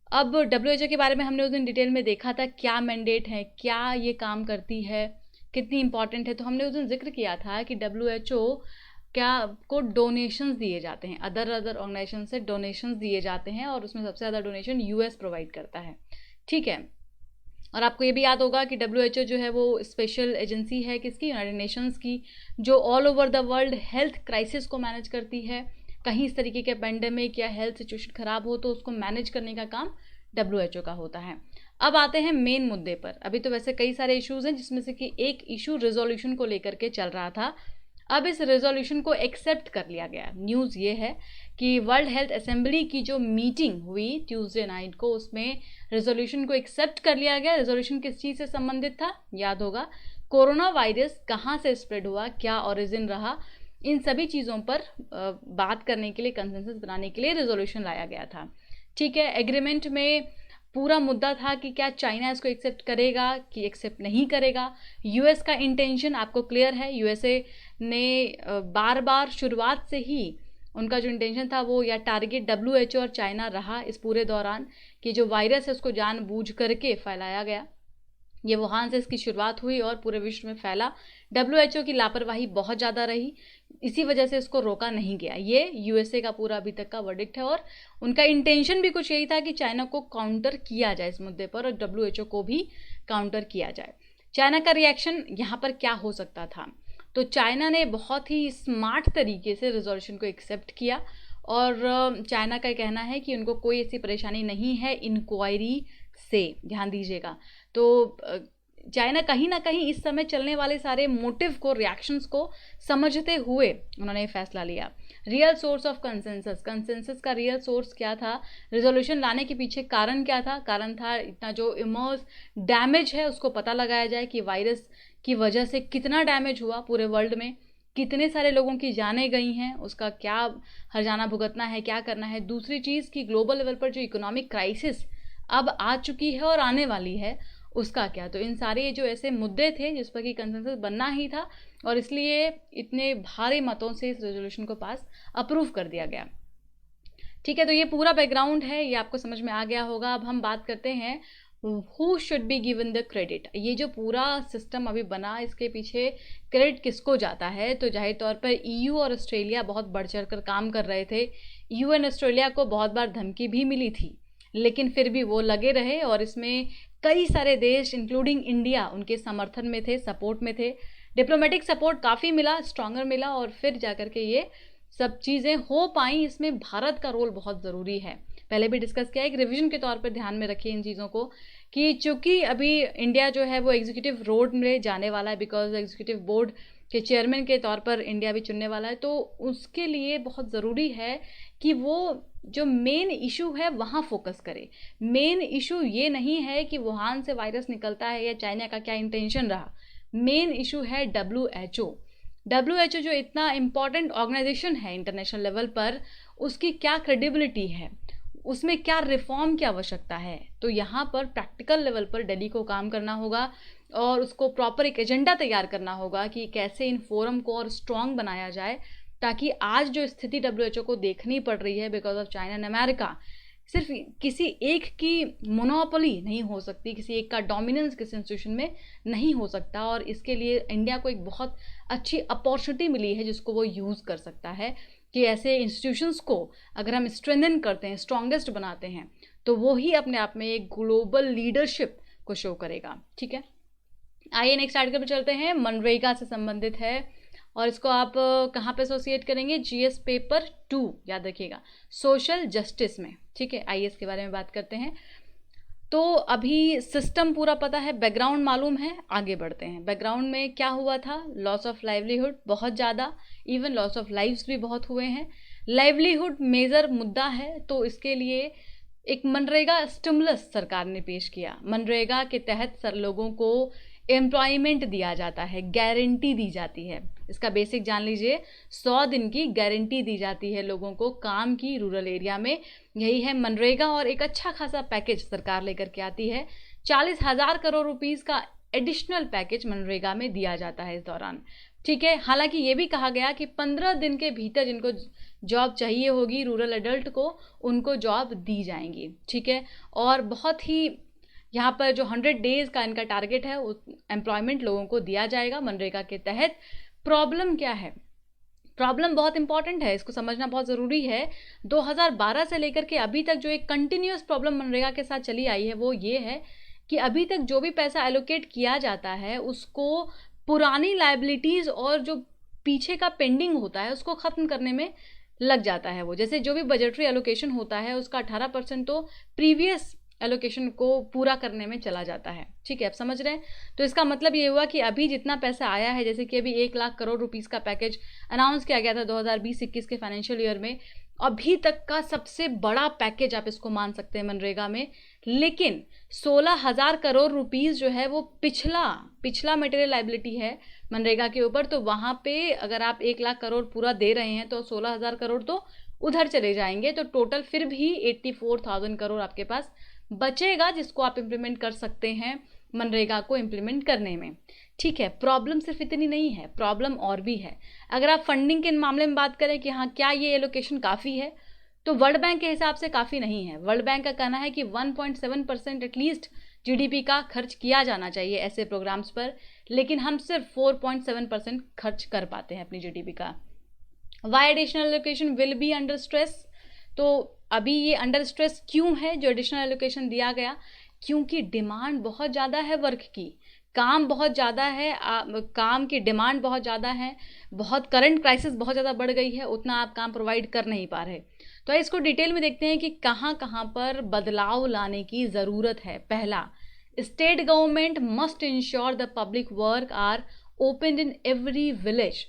अब WHO के बारे में हमने उस दिन डिटेल में देखा था, क्या मैंडेट है, क्या ये काम करती है, कितनी इंपॉर्टेंट है। तो हमने उस दिन जिक्र किया था कि WHO क्या को डोनेशंस दिए जाते हैं, अदर ऑर्गेनाइजेशन से डोनेशंस दिए जाते हैं और उसमें सबसे ज़्यादा डोनेशन US प्रोवाइड करता है। ठीक है, और आपको ये भी याद होगा कि WHO जो है वो स्पेशल एजेंसी है किसकी, यूनाइटेड नेशंस की, जो all over the world health crisis को मैनेज करती है। कहीं इस तरीके के पेंडेमिक या हेल्थ सिचुएशन ख़राब हो तो उसको मैनेज करने का काम WHO का होता है। अब आते हैं मेन मुद्दे पर। अभी तो वैसे कई सारे इश्यूज़ हैं जिसमें से कि एक इशू रेजोल्यूशन को लेकर के चल रहा था। अब इस रेजोल्यूशन को एक्सेप्ट कर लिया गया। न्यूज़ ये है कि वर्ल्ड हेल्थ असेंबली की जो मीटिंग हुई ट्यूसडे नाइट को, उसमें रेजोल्यूशन को एक्सेप्ट कर लिया गया। रेजोल्यूशन किस चीज़ से संबंधित था? याद होगा, कोरोना वायरस कहाँ से स्प्रेड हुआ, क्या ओरिजिन रहा इन सभी चीज़ों पर बात करने के लिए, कंसेंसस बनाने के लिए रेजोल्यूशन लाया गया था। ठीक है, एग्रीमेंट में पूरा मुद्दा था कि क्या चाइना इसको एक्सेप्ट करेगा कि एक्सेप्ट नहीं करेगा। यूएस का इंटेंशन आपको क्लियर है, यूएसए ने बार बार शुरुआत से ही उनका जो इंटेंशन था वो या टारगेट डब्ल्यूएचओ और चाइना रहा इस पूरे दौरान, कि जो वायरस है उसको जानबूझ करके फैलाया गया। ये वुहान से इसकी शुरुआत हुई और पूरे विश्व में फैला। डब्ल्यूएचओ की लापरवाही बहुत ज़्यादा रही, इसी वजह से इसको रोका नहीं गया। ये यूएसए का पूरा अभी तक का वर्डिक्ट है और उनका इंटेंशन भी कुछ यही था कि चाइना को काउंटर किया जाए इस मुद्दे पर और डब्ल्यूएचओ को भी काउंटर किया जाए। चाइना का रिएक्शन यहाँ पर क्या हो सकता था? तो चाइना ने बहुत ही स्मार्ट तरीके से रिजोल्यूशन को एक्सेप्ट किया और चाइना का कहना है कि उनको कोई ऐसी परेशानी नहीं है इंक्वायरी से, ध्यान दीजिएगा। तो चाइना कहीं ना कहीं इस समय चलने वाले सारे मोटिव को, रिएक्शंस को समझते हुए उन्होंने फैसला लिया। Real source of consensus, consensus का रियल सोर्स क्या था, रिजोल्यूशन लाने के पीछे कारण क्या था? कारण था इतना जो इमर्स डैमेज है उसको पता लगाया जाए कि वायरस की वजह से कितना डैमेज हुआ पूरे वर्ल्ड में, कितने सारे लोगों की जानें गई हैं, उसका क्या हर्जाना भुगतना है, क्या करना है। दूसरी चीज़ कि ग्लोबल लेवल पर जो इकोनॉमिक क्राइसिस अब आ चुकी है और आने वाली है, उसका क्या। तो इन सारे जो ऐसे मुद्दे थे जिस पर कि कंसेंसस बनना ही था और इसलिए इतने भारी मतों से इस रेजोल्यूशन को पास अप्रूव कर दिया गया। ठीक है, तो ये पूरा बैकग्राउंड है, ये आपको समझ में आ गया होगा। अब हम बात करते हैं who should be given the credit. ये जो पूरा सिस्टम अभी बना, इसके पीछे क्रेडिट किसको जाता है? तो जाहिर तौर पर ईयू और ऑस्ट्रेलिया बहुत बढ़ चढ़ कर काम कर रहे थे। ईयू एंड ऑस्ट्रेलिया को बहुत बार धमकी भी मिली थी, लेकिन फिर भी वो लगे रहे और इसमें कई सारे देश इंक्लूडिंग इंडिया उनके समर्थन में थे, सपोर्ट में थे। डिप्लोमेटिक सपोर्ट काफ़ी मिला, स्ट्रॉन्गर मिला और फिर जाकर के ये सब चीज़ें हो पाई। इसमें भारत का रोल बहुत ज़रूरी है, पहले भी डिस्कस किया। एक रिवीजन के तौर पर ध्यान में रखिए इन चीज़ों को कि चूंकि अभी इंडिया जो है वो एग्जीक्यूटिव रोड में जाने वाला है, बिकॉज एग्जीक्यूटिव बोर्ड के चेयरमैन के तौर पर इंडिया भी चुनने वाला है, तो उसके लिए बहुत ज़रूरी है कि वो जो मेन इशू है वहाँ फोकस करे। मेन इशू ये नहीं है कि वुहान से वायरस निकलता है या चाइना का क्या इंटेंशन रहा। मेन इशू है डब्ल्यूएचओ जो इतना इम्पॉर्टेंट ऑर्गेनाइजेशन है इंटरनेशनल लेवल पर, उसकी क्या क्रेडिबिलिटी है, उसमें क्या रिफॉर्म की आवश्यकता है। तो यहाँ पर प्रैक्टिकल लेवल पर दिल्ली को काम करना होगा और उसको प्रॉपर एक एजेंडा तैयार करना होगा कि कैसे इन फोरम को और स्ट्रॉन्ग बनाया जाए, ताकि आज जो स्थिति डब्ल्यूएचओ को देखनी पड़ रही है because of China and America, सिर्फ किसी एक की मोनोपोली नहीं हो सकती, किसी एक का डोमिनेंस किसी इंस्टीट्यूशन में नहीं हो सकता। और इसके लिए इंडिया को एक बहुत अच्छी अपॉर्चुनिटी मिली है जिसको वो यूज़ कर सकता है कि ऐसे इंस्टीट्यूशंस को अगर हम स्ट्रेंथन करते हैं, स्ट्रॉन्गेस्ट बनाते हैं, तो वो ही अपने आप में एक ग्लोबल लीडरशिप को शो करेगा। ठीक है, आइए नेक्स्ट आर्टिकल पर चलते हैं। मनरेगा से संबंधित है और इसको आप कहाँ पे एसोसिएट करेंगे? जीएस पेपर 2, याद रखिएगा, सोशल जस्टिस में। ठीक है, आइए इसके बारे में बात करते हैं। तो अभी सिस्टम पूरा पता है, बैकग्राउंड मालूम है, आगे बढ़ते हैं। बैकग्राउंड में क्या हुआ था? लॉस ऑफ लाइवलीहुड बहुत ज़्यादा, इवन लॉस ऑफ लाइव्स भी बहुत हुए हैं। लाइवलीहुड मेजर मुद्दा है, तो इसके लिए एक मनरेगा स्टिमुलस सरकार ने पेश किया। मनरेगा के तहत लोगों को एम्प्लॉयमेंट दिया जाता है, गारंटी दी जाती है। इसका बेसिक जान लीजिए, 100 दिन की गारंटी दी जाती है लोगों को काम की रूरल एरिया में। यही है मनरेगा और एक अच्छा खासा पैकेज सरकार लेकर के आती है। 40,000 करोड़ रुपीस का एडिशनल पैकेज मनरेगा में दिया जाता है इस दौरान। ठीक है, हालांकि ये भी कहा गया कि 15 दिन के भीतर जिनको जॉब चाहिए होगी रूरल एडल्ट को, उनको जॉब दी जाएंगी। ठीक है, और बहुत ही यहाँ पर जो 100 डेज का इनका टारगेट है, एम्प्लॉयमेंट लोगों को दिया जाएगा मनरेगा के तहत। प्रॉब्लम क्या है? प्रॉब्लम बहुत इंपॉर्टेंट है, इसको समझना बहुत ज़रूरी है। 2012 से लेकर के अभी तक जो एक कंटिन्यूस प्रॉब्लम मनरेगा के साथ चली आई है वो ये है कि अभी तक जो भी पैसा एलोकेट किया जाता है उसको पुरानी लायबिलिटीज़ और जो पीछे का पेंडिंग होता है उसको ख़त्म करने में लग जाता है। वो जैसे जो भी बजटरी एलोकेशन होता है उसका 18% तो प्रीवियस एलोकेशन को पूरा करने में चला जाता है। ठीक है, आप समझ रहे हैं? तो इसका मतलब ये हुआ कि अभी जितना पैसा आया है, जैसे कि अभी 1 लाख करोड़ रुपीस का पैकेज अनाउंस किया गया था 2020-21 के फाइनेंशियल ईयर में, अभी तक का सबसे बड़ा पैकेज आप इसको मान सकते हैं मनरेगा में। लेकिन 16,000 करोड़ रुपीस जो है वो पिछला मटेरियल लायबिलिटी है, मनरेगा के ऊपर, तो वहाँ पे अगर आप 1 लाख करोड़ पूरा दे रहे हैं तो 16,000 करोड़ तो उधर चले जाएंगे, तो टोटल फिर भी 84,000 करोड़ आपके पास बचेगा, जिसको आप इम्प्लीमेंट कर सकते हैं मनरेगा को इम्प्लीमेंट करने में। ठीक है, प्रॉब्लम सिर्फ इतनी नहीं है, प्रॉब्लम और भी है। अगर आप फंडिंग के मामले में बात करें कि हाँ क्या ये एलोकेशन काफ़ी है, तो वर्ल्ड बैंक के हिसाब से काफ़ी नहीं है। वर्ल्ड बैंक का कहना है कि 1.7% एटलीस्ट जीडीपी का खर्च किया जाना चाहिए ऐसे प्रोग्राम्स पर, लेकिन हम सिर्फ 4.7% खर्च कर पाते हैं अपनी जीडीपी का। Why additional allocation will be under stress, तो अभी ये अंडर स्ट्रेस क्यों है जो एडिशनल एलोकेशन दिया गया? क्योंकि डिमांड बहुत ज़्यादा है वर्क की, काम बहुत ज़्यादा है, काम की डिमांड बहुत ज़्यादा है, बहुत करंट क्राइसिस बहुत ज़्यादा बढ़ गई है, उतना आप काम प्रोवाइड कर नहीं पा रहे। तो इसको डिटेल में देखते हैं कि कहाँ कहाँ पर बदलाव लाने की ज़रूरत है। पहला, state government must ensure the public work are open in every village.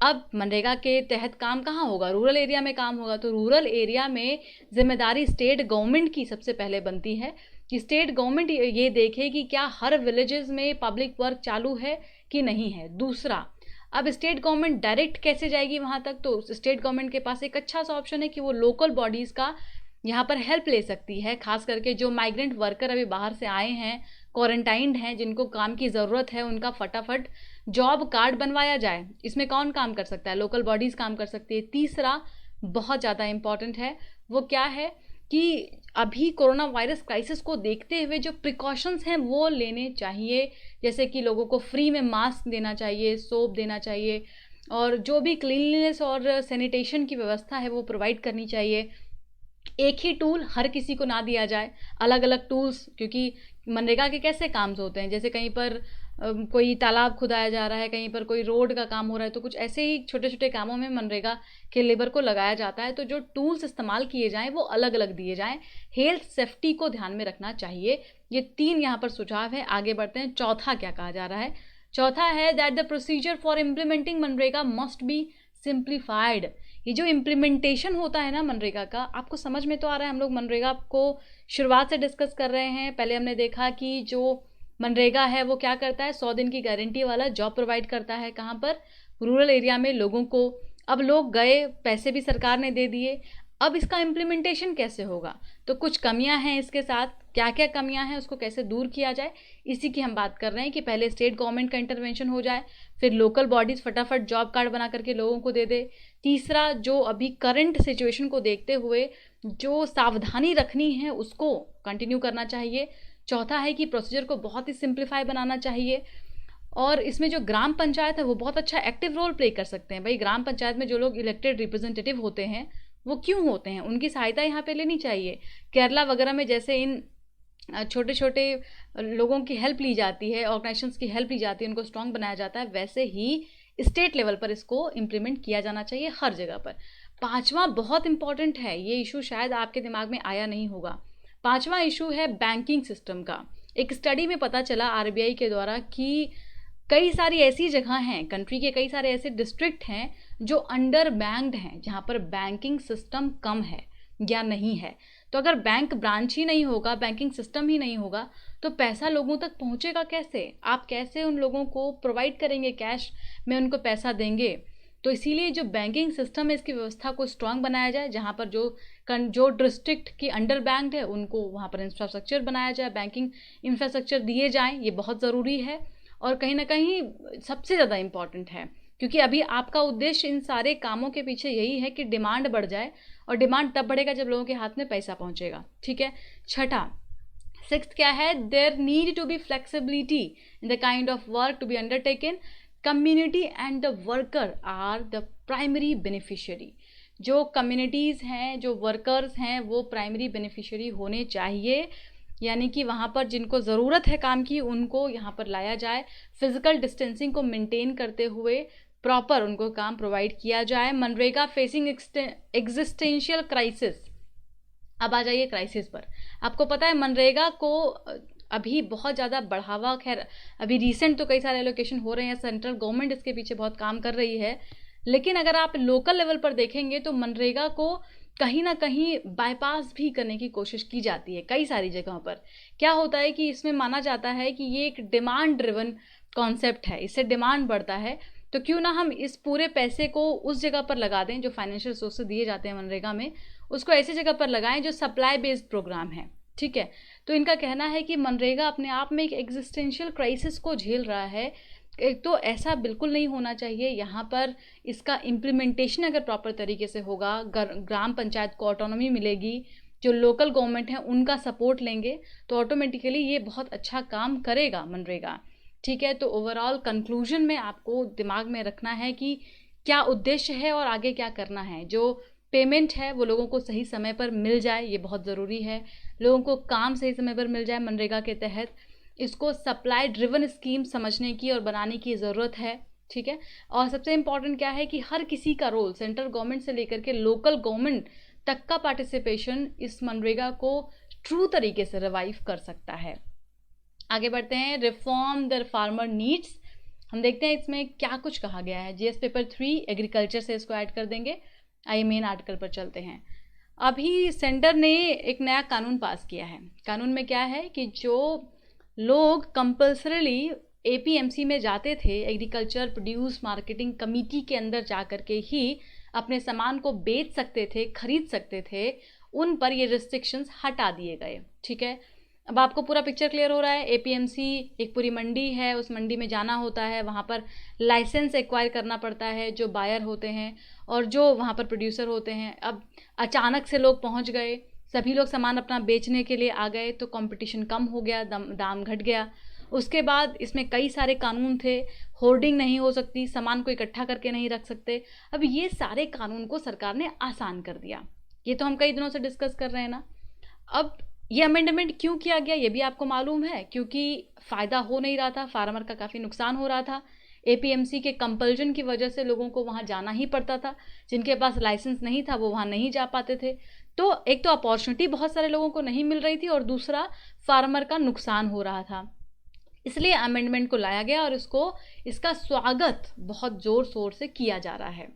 अब मनरेगा के तहत काम कहाँ होगा? रूरल एरिया में काम होगा, तो रूरल एरिया में जिम्मेदारी स्टेट गवर्नमेंट की सबसे पहले बनती है कि स्टेट गवर्नमेंट ये देखे कि क्या हर विलेजेस में पब्लिक वर्क चालू है कि नहीं है। दूसरा, अब स्टेट गवर्नमेंट डायरेक्ट कैसे जाएगी वहाँ तक? तो स्टेट गवर्नमेंट के पास एक अच्छा सा ऑप्शन है कि वो लोकल बॉडीज़ का यहाँ पर हेल्प ले सकती है, खास करके जो माइग्रेंट वर्कर अभी बाहर से आए हैं, क्वारंटाइंड हैं, जिनको काम की ज़रूरत है, उनका फटाफट जॉब कार्ड बनवाया जाए। इसमें कौन काम कर सकता है? लोकल बॉडीज़ काम कर सकती है। तीसरा, बहुत ज़्यादा इंपॉर्टेंट है, वो क्या है कि अभी कोरोना वायरस क्राइसिस को देखते हुए जो प्रिकॉशंस हैं वो लेने चाहिए, जैसे कि लोगों को फ्री में मास्क देना चाहिए, सोप देना चाहिए, और जो भी क्लीनलीनेस और सैनिटेशन की व्यवस्था है वो प्रोवाइड करनी चाहिए। एक ही टूल हर किसी को ना दिया जाए, अलग अलग टूल्स, क्योंकि मनरेगा के कैसे काम होते हैं, जैसे कहीं पर कोई तालाब खुदाया जा रहा है, कहीं पर कोई रोड का काम हो रहा है, तो कुछ ऐसे ही छोटे छोटे कामों में मनरेगा के लेबर को लगाया जाता है। तो जो टूल्स इस्तेमाल किए जाएं वो अलग अलग दिए जाएं, हेल्थ सेफ्टी को ध्यान में रखना चाहिए। ये 3 यहाँ पर सुझाव है। आगे बढ़ते हैं, चौथा क्या कहा जा रहा है? चौथा है that the procedure for implementing MNREGA must be simplified. ये जो इम्प्लीमेंटेशन होता है ना मनरेगा का, आपको समझ में तो आ रहा है? हम लोग मनरेगा को शुरुआत से डिस्कस कर रहे हैं। पहले हमने देखा कि जो मनरेगा है वो क्या करता है, 100 दिन की गारंटी वाला जॉब प्रोवाइड करता है। कहाँ पर? रूरल एरिया में लोगों को। अब लोग गए, पैसे भी सरकार ने दे दिए, अब इसका इम्प्लीमेंटेशन कैसे होगा? तो कुछ कमियां हैं इसके साथ। क्या क्या कमियां हैं, उसको कैसे दूर किया जाए, इसी की हम बात कर रहे हैं कि पहले स्टेट गवर्नमेंट का इंटरवेंशन हो जाए, फिर लोकल बॉडीज़ फटाफट जॉब कार्ड बना करके लोगों को दे दे। तीसरा, जो अभी करंट सिचुएशन को देखते हुए जो सावधानी रखनी है उसको कंटिन्यू करना चाहिए। चौथा है कि प्रोसीजर को बहुत ही सिंप्लीफाई बनाना चाहिए, और इसमें जो ग्राम पंचायत है वो बहुत अच्छा एक्टिव रोल प्ले कर सकते हैं। भाई, ग्राम पंचायत में जो लोग इलेक्टेड रिप्रेजेंटेटिव होते हैं वो क्यों होते हैं, उनकी सहायता यहाँ पे लेनी चाहिए। केरला वगैरह में जैसे इन छोटे छोटे लोगों की हेल्प ली जाती है, ऑर्गेनाइजेशंस की हेल्प ली जाती है, उनको स्ट्रॉन्ग बनाया जाता है, वैसे ही स्टेट लेवल पर इसको इम्प्लीमेंट किया जाना चाहिए हर जगह पर। पांचवा बहुत इंपॉर्टेंट है, ये इशू शायद आपके दिमाग में आया नहीं होगा। पांचवा इशू है बैंकिंग सिस्टम का। एक स्टडी में पता चला आरबीआई के द्वारा कि कई सारी ऐसी जगह हैं, कंट्री के कई सारे ऐसे डिस्ट्रिक्ट हैं जो अंडर बैंक्ड हैं, जहाँ पर बैंकिंग सिस्टम कम है या नहीं है। तो अगर बैंक ब्रांच ही नहीं होगा, बैंकिंग सिस्टम ही नहीं होगा, तो पैसा लोगों तक पहुँचेगा कैसे? आप कैसे उन लोगों को प्रोवाइड करेंगे, कैश में उनको पैसा देंगे? तो इसीलिए जो बैंकिंग सिस्टम है इसकी व्यवस्था को स्ट्रांग बनाया जाए, जहाँ पर जो डिस्ट्रिक्ट की अंडर बैंक्ड है उनको वहाँ पर इंफ्रास्ट्रक्चर बनाया जाए, बैंकिंग इंफ्रास्ट्रक्चर दिए जाएँ, ये बहुत ज़रूरी है और कहीं ना कहीं सबसे ज़्यादा इम्पॉर्टेंट है, क्योंकि अभी आपका उद्देश्य इन सारे कामों के पीछे यही है कि डिमांड बढ़ जाए, और डिमांड तब बढ़ेगा जब लोगों के हाथ में पैसा पहुँचेगा। ठीक है। छठा, सिक्स्थ क्या है? There need to be flexibility in the kind of work to be undertaken. Community and the worker are the primary beneficiary. जो कम्युनिटीज़ हैं, जो वर्कर्स हैं, वो प्राइमरी बेनिफिशियरी होने चाहिए, यानी कि वहाँ पर जिनको ज़रूरत है काम की उनको यहाँ पर लाया जाए, फिजिकल डिस्टेंसिंग को मेंटेन करते हुए प्रॉपर उनको काम प्रोवाइड किया जाए। MNREGA facing existential crisis. अब आ जाइए क्राइसिस पर। आपको पता है मनरेगा को अभी बहुत ज़्यादा बढ़ावा, खैर अभी रिसेंट तो कई सारे एलोकेशन हो रहे हैं, सेंट्रल गवर्नमेंट इसके पीछे बहुत काम कर रही है, लेकिन अगर आप लोकल लेवल पर देखेंगे तो मनरेगा को कहीं ना कहीं बाईपास भी करने की कोशिश की जाती है कई सारी जगहों पर। क्या होता है कि इसमें माना जाता है कि ये एक डिमांड ड्रिवन कॉन्सेप्ट है, इससे डिमांड बढ़ता है, तो क्यों ना हम इस पूरे पैसे को उस जगह पर लगा दें जो फाइनेंशियल रिसोर्सेज दिए जाते हैं मनरेगा में, उसको ऐसी जगह पर लगाएं जो सप्लाई बेस्ड प्रोग्राम है। ठीक है, तो इनका कहना है कि मनरेगा अपने आप में एक एग्जिस्टेंशियल क्राइसिस को झेल रहा है। एक तो ऐसा बिल्कुल नहीं होना चाहिए। यहाँ पर इसका इम्प्लीमेंटेशन अगर प्रॉपर तरीके से होगा, ग्राम पंचायत को ऑटोनॉमी मिलेगी, जो लोकल गवर्नमेंट है उनका सपोर्ट लेंगे, तो ऑटोमेटिकली ये बहुत अच्छा काम करेगा मनरेगा। ठीक है, तो ओवरऑल कंक्लूजन में आपको दिमाग में रखना है कि क्या उद्देश्य है और आगे क्या करना है। जो पेमेंट है वो लोगों को सही समय पर मिल जाए, ये बहुत ज़रूरी है। लोगों को काम सही समय पर मिल जाए मनरेगा के तहत। इसको सप्लाई ड्रिवन स्कीम समझने की और बनाने की ज़रूरत है। ठीक है, और सबसे इम्पॉर्टेंट क्या है कि हर किसी का रोल, सेंट्रल गवर्नमेंट से लेकर के लोकल गवर्नमेंट तक का पार्टिसिपेशन इस मनरेगा को ट्रू तरीके से रिवाइव कर सकता है। आगे बढ़ते हैं, रिफॉर्म द फार्मर नीड्स। हम देखते हैं इसमें क्या कुछ कहा गया है। जीएस पेपर 3 एग्रीकल्चर से इसको ऐड कर देंगे। आइए मेन आर्टिकल पर चलते हैं। अभी सेंटर ने एक नया कानून पास किया है। कानून में क्या है कि जो लोग कंपल्सरीली एपीएमसी में जाते थे, एग्रीकल्चर प्रोड्यूस मार्केटिंग कमेटी के अंदर जा कर के ही अपने सामान को बेच सकते थे, खरीद सकते थे, उन पर ये रिस्ट्रिक्शंस हटा दिए गए। ठीक है, अब आपको पूरा पिक्चर क्लियर हो रहा है। एपीएमसी एक पूरी मंडी है, उस मंडी में जाना होता है, वहाँ पर लाइसेंस एक्वायर करना पड़ता है, जो बायर होते हैं और जो वहाँ पर प्रोड्यूसर होते हैं। अब अचानक से लोग पहुँच गए, सभी लोग सामान अपना बेचने के लिए आ गए, तो कंपटीशन कम हो गया, दाम घट गया। उसके बाद इसमें कई सारे कानून थे। होर्डिंग नहीं हो सकती, सामान को इकट्ठा करके नहीं रख सकते। अब ये सारे कानून को सरकार ने आसान कर दिया। ये तो हम कई दिनों से डिस्कस कर रहे हैं ना। अब ये अमेंडमेंट क्यों किया गया ये भी आपको मालूम है, क्योंकि फ़ायदा हो नहीं रहा था, फार्मर का काफ़ी नुकसान हो रहा था। एपीएमसी के कंपल्जन की वजह से लोगों को वहाँ जाना ही पड़ता था। जिनके पास लाइसेंस नहीं था वो वहाँ नहीं जा पाते थे। तो एक तो अपॉर्चुनिटी बहुत सारे लोगों को नहीं मिल रही थी और दूसरा फार्मर का नुकसान हो रहा था। इसलिए अमेंडमेंट को लाया गया और इसका स्वागत बहुत ज़ोर शोर से किया जा रहा है।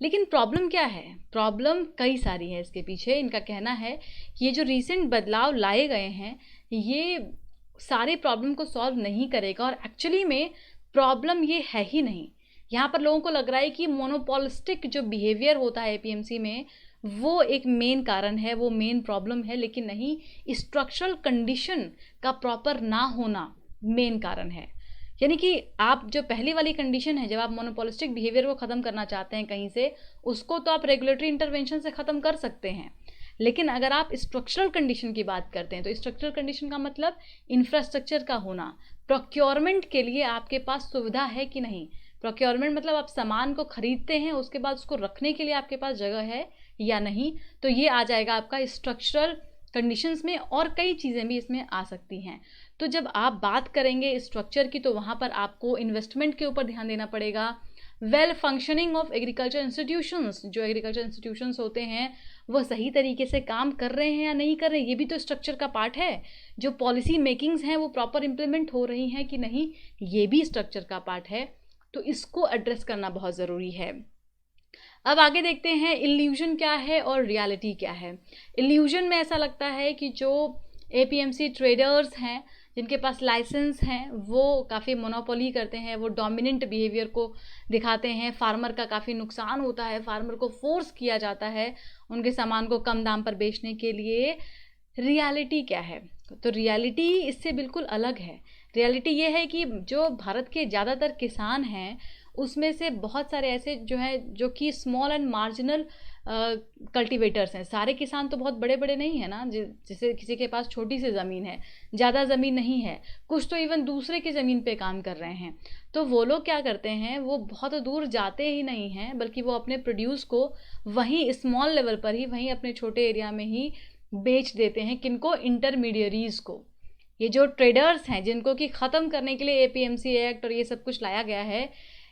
लेकिन प्रॉब्लम क्या है? प्रॉब्लम कई सारी है इसके पीछे। इनका कहना है कि ये जो रीसेंट बदलाव लाए गए हैं ये सारे प्रॉब्लम को सॉल्व नहीं करेगा, और एक्चुअली में प्रॉब्लम ये है ही नहीं। यहाँ पर लोगों को लग रहा है कि मोनोपोलिस्टिक जो बिहेवियर होता है एपीएमसी में वो एक मेन कारण है, वो मेन प्रॉब्लम है, लेकिन नहीं, स्ट्रक्चरल कंडीशन का प्रॉपर ना होना मेन कारण है। यानी कि आप जो पहली वाली कंडीशन है, जब आप मोनोपोलिस्टिक बिहेवियर को ख़त्म करना चाहते हैं कहीं से, उसको तो आप रेगुलेटरी इंटरवेंशन से ख़त्म कर सकते हैं। लेकिन अगर आप स्ट्रक्चरल कंडीशन की बात करते हैं तो स्ट्रक्चरल कंडीशन का मतलब इंफ्रास्ट्रक्चर का होना। प्रोक्योरमेंट के लिए आपके पास सुविधा है कि नहीं। प्रोक्योरमेंट मतलब आप सामान को खरीदते हैं, उसके बाद उसको रखने के लिए आपके पास जगह है या नहीं। तो ये आ जाएगा आपका स्ट्रक्चरल कंडीशंस में, और कई चीज़ें भी इसमें आ सकती हैं। तो जब आप बात करेंगे स्ट्रक्चर की तो वहाँ पर आपको इन्वेस्टमेंट के ऊपर ध्यान देना पड़ेगा। Well functioning of agriculture institutions, जो एग्रीकल्चर इंस्टीट्यूशंस होते हैं वो सही तरीके से काम कर रहे हैं या नहीं कर रहे हैं, ये भी तो स्ट्रक्चर का पार्ट है। जो पॉलिसी मेकिंग्स हैं वो प्रॉपर इम्प्लीमेंट हो रही हैं कि नहीं, ये भी स्ट्रक्चर का पार्ट है। तो इसको एड्रेस करना बहुत ज़रूरी है। अब आगे देखते हैं इल्यूजन क्या है और रियलिटी क्या है। इल्यूजन में ऐसा लगता है कि जो एपीएमसी ट्रेडर्स हैं जिनके पास लाइसेंस हैं वो काफ़ी मोनोपोली करते हैं, वो डोमिनेंट बिहेवियर को दिखाते हैं। फार्मर का काफ़ी नुकसान होता है, फार्मर को फोर्स किया जाता है उनके सामान को कम दाम पर बेचने के लिए। रियलिटी क्या है? तो रियलिटी इससे बिल्कुल अलग है। रियलिटी ये है कि जो भारत के ज़्यादातर किसान हैं उसमें से बहुत सारे ऐसे जो हैं जो कि स्मॉल एंड मार्जिनल कल्टीवेटर्स हैं। सारे किसान तो बहुत बड़े बड़े नहीं हैं ना, जैसे किसी के पास छोटी सी ज़मीन है, ज़्यादा ज़मीन नहीं है, कुछ तो इवन दूसरे की ज़मीन पे काम कर रहे हैं। तो वो लोग क्या करते हैं, वो बहुत दूर जाते ही नहीं हैं, बल्कि वो अपने प्रोड्यूस को वहीं स्मॉल लेवल पर ही, वहीं अपने छोटे एरिया में ही बेच देते हैं। किनको? इंटरमीडियरीज़ को। ये जो ट्रेडर्स हैं जिनको कि ख़त्म करने के लिए एपीएमसी एक्ट और ये सब कुछ लाया गया है।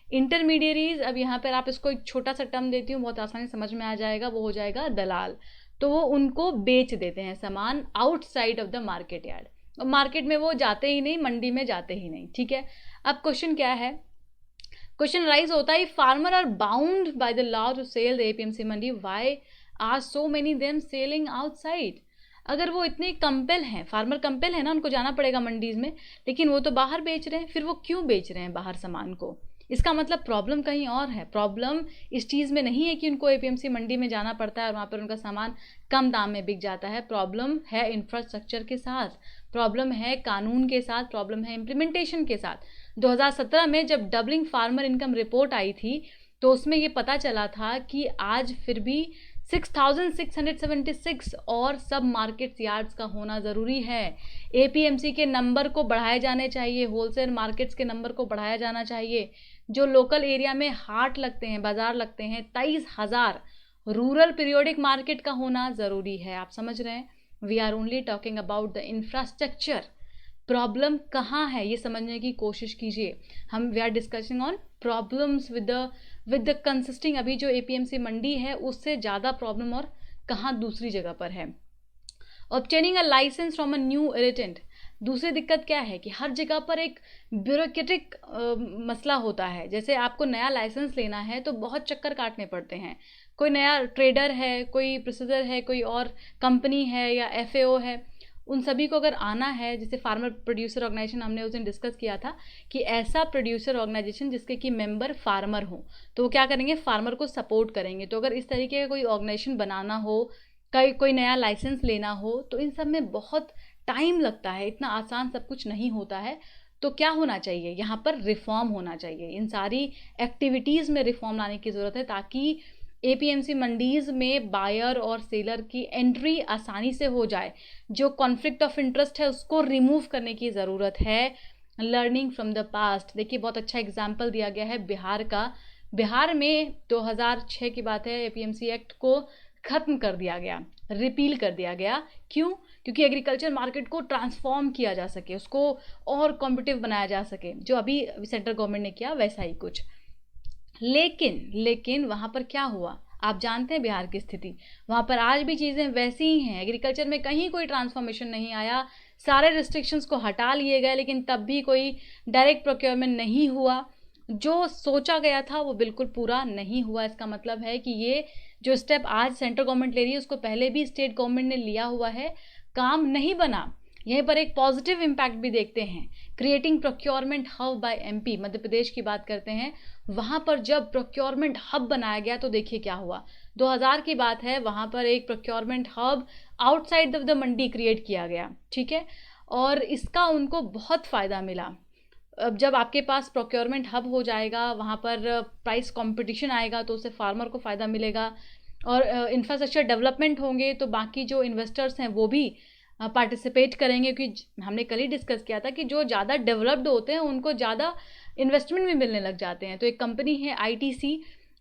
इंटरमीडियरीज, अब यहाँ पर आप इसको एक छोटा सा टर्म देती हूँ, बहुत आसानी समझ में आ जाएगा, वो हो जाएगा दलाल। तो वो उनको बेच देते हैं सामान outside of the market yard. Market में वो जाते ही नहीं, मंडी में जाते ही नहीं। ठीक है, अब क्वेश्चन क्या है? क्वेश्चन राइज होता है, farmer are bound by the law to sell the APMC mandi, why are so many them selling outside? अगर वो इतने कंपेल हैं, फार्मर कंपेल है ना, उनको जाना पड़ेगा मंडीज में, लेकिन वो तो बाहर बेच रहे हैं, फिर वो क्यों बेच रहे हैं बाहर सामान को? इसका मतलब प्रॉब्लम कहीं और है। प्रॉब्लम इस चीज़ में नहीं है कि उनको एपीएमसी मंडी में जाना पड़ता है और वहाँ पर उनका सामान कम दाम में बिक जाता है। प्रॉब्लम है इंफ्रास्ट्रक्चर के साथ, प्रॉब्लम है कानून के साथ, प्रॉब्लम है इम्प्लीमेंटेशन के साथ। 2017 में जब डबलिंग फार्मर इनकम रिपोर्ट आई थी तो उसमें ये पता चला था कि आज फिर भी 6,676 और सब मार्केट्स यार्ड्स का होना ज़रूरी है। एपीएमसी के नंबर को बढ़ाए जाने चाहिए, होलसेल मार्केट्स के नंबर को बढ़ाया जाना चाहिए। जो लोकल एरिया में हाट लगते हैं, बाजार लगते हैं, 23,000 रूरल पीरियोडिक मार्केट का होना ज़रूरी है। आप समझ रहे हैं? We are only talking about the infrastructure. Problem कहाँ है ये समझने की कोशिश कीजिए। हम we are discussing on problems with the consisting, अभी जो एपीएमसी मंडी है उससे ज़्यादा प्रॉब्लम और कहाँ दूसरी जगह पर है। Obtaining a license from a new irritant, दूसरी दिक्कत क्या है कि हर जगह पर एक ब्यूरोक्रेटिक मसला होता है। जैसे आपको नया लाइसेंस लेना है तो बहुत चक्कर काटने पड़ते हैं। कोई नया ट्रेडर है, कोई प्रोसेसर है, कोई और कंपनी है या एफएओ है, उन सभी को अगर आना है, जैसे फार्मर प्रोड्यूसर ऑर्गेनाइजेशन हमने उस दिन डिस्कस किया था कि ऐसा प्रोड्यूसर ऑर्गेनाइजेशन जिसके कि मेंबर फार्मर हो, तो वो क्या करेंगे, फार्मर को सपोर्ट करेंगे। तो अगर इस तरीके का कोई ऑर्गेनाइजेशन बनाना हो, कोई नया लाइसेंस लेना हो, तो इन सब में बहुत टाइम लगता है, इतना आसान सब कुछ नहीं होता है। तो क्या होना चाहिए, यहाँ पर रिफॉर्म होना चाहिए। इन सारी एक्टिविटीज़ में रिफॉर्म लाने की ज़रूरत है ताकि एपीएमसी मंडीज़ में बायर और सेलर की एंट्री आसानी से हो जाए। जो कॉन्फ्लिक्ट ऑफ इंटरेस्ट है उसको रिमूव करने की ज़रूरत है। लर्निंग फ्रॉम द पास्ट, देखिए बहुत अच्छा एग्जाम्पल दिया गया है बिहार का। बिहार में 2006 की बात है, एपीएमसी एक्ट को ख़त्म कर दिया गया, रिपील कर दिया गया। क्यों? क्योंकि एग्रीकल्चर मार्केट को ट्रांसफॉर्म किया जा सके, उसको और कॉम्पिटिटिव बनाया जा सके, जो अभी सेंट्रल गवर्नमेंट ने किया वैसा ही कुछ। लेकिन वहाँ पर क्या हुआ, आप जानते हैं बिहार की स्थिति। वहाँ पर आज भी चीज़ें वैसी ही हैं, एग्रीकल्चर में कहीं कोई ट्रांसफॉर्मेशन नहीं आया, सारे रिस्ट्रिक्शंस को हटा लिए गए, लेकिन तब भी कोई डायरेक्ट प्रोक्योरमेंट नहीं हुआ। जो सोचा गया था वो बिल्कुल पूरा नहीं हुआ। इसका मतलब है कि ये जो स्टेप आज सेंट्रल गवर्नमेंट ले रही है उसको पहले भी स्टेट गवर्नमेंट ने लिया हुआ है, काम नहीं बना। यहीं पर एक पॉजिटिव इम्पैक्ट भी देखते हैं, creating procurement hub by MP, Madhya Pradesh की बात करते हैं। वहाँ पर जब प्रोक्योरमेंट हब बनाया गया तो देखिए क्या हुआ। 2000 की बात है, वहाँ पर एक procurement hub outside the Mandi create किया गया, ठीक है, और इसका उनको बहुत फ़ायदा मिला। अब जब आपके पास प्रोक्योरमेंट हब हो जाएगा, वहाँ पर प्राइस कंपटीशन आएगा तो उससे फार्मर को फ़ायदा मिलेगा, और इंफ्रास्ट्रक्चर डेवलपमेंट होंगे तो बाकी जो इन्वेस्टर्स हैं वो भी पार्टिसिपेट करेंगे। क्योंकि हमने कल ही डिस्कस किया था कि जो ज़्यादा डेवलप्ड होते हैं उनको ज़्यादा इन्वेस्टमेंट भी मिलने लग जाते हैं। तो एक कंपनी है आईटीसी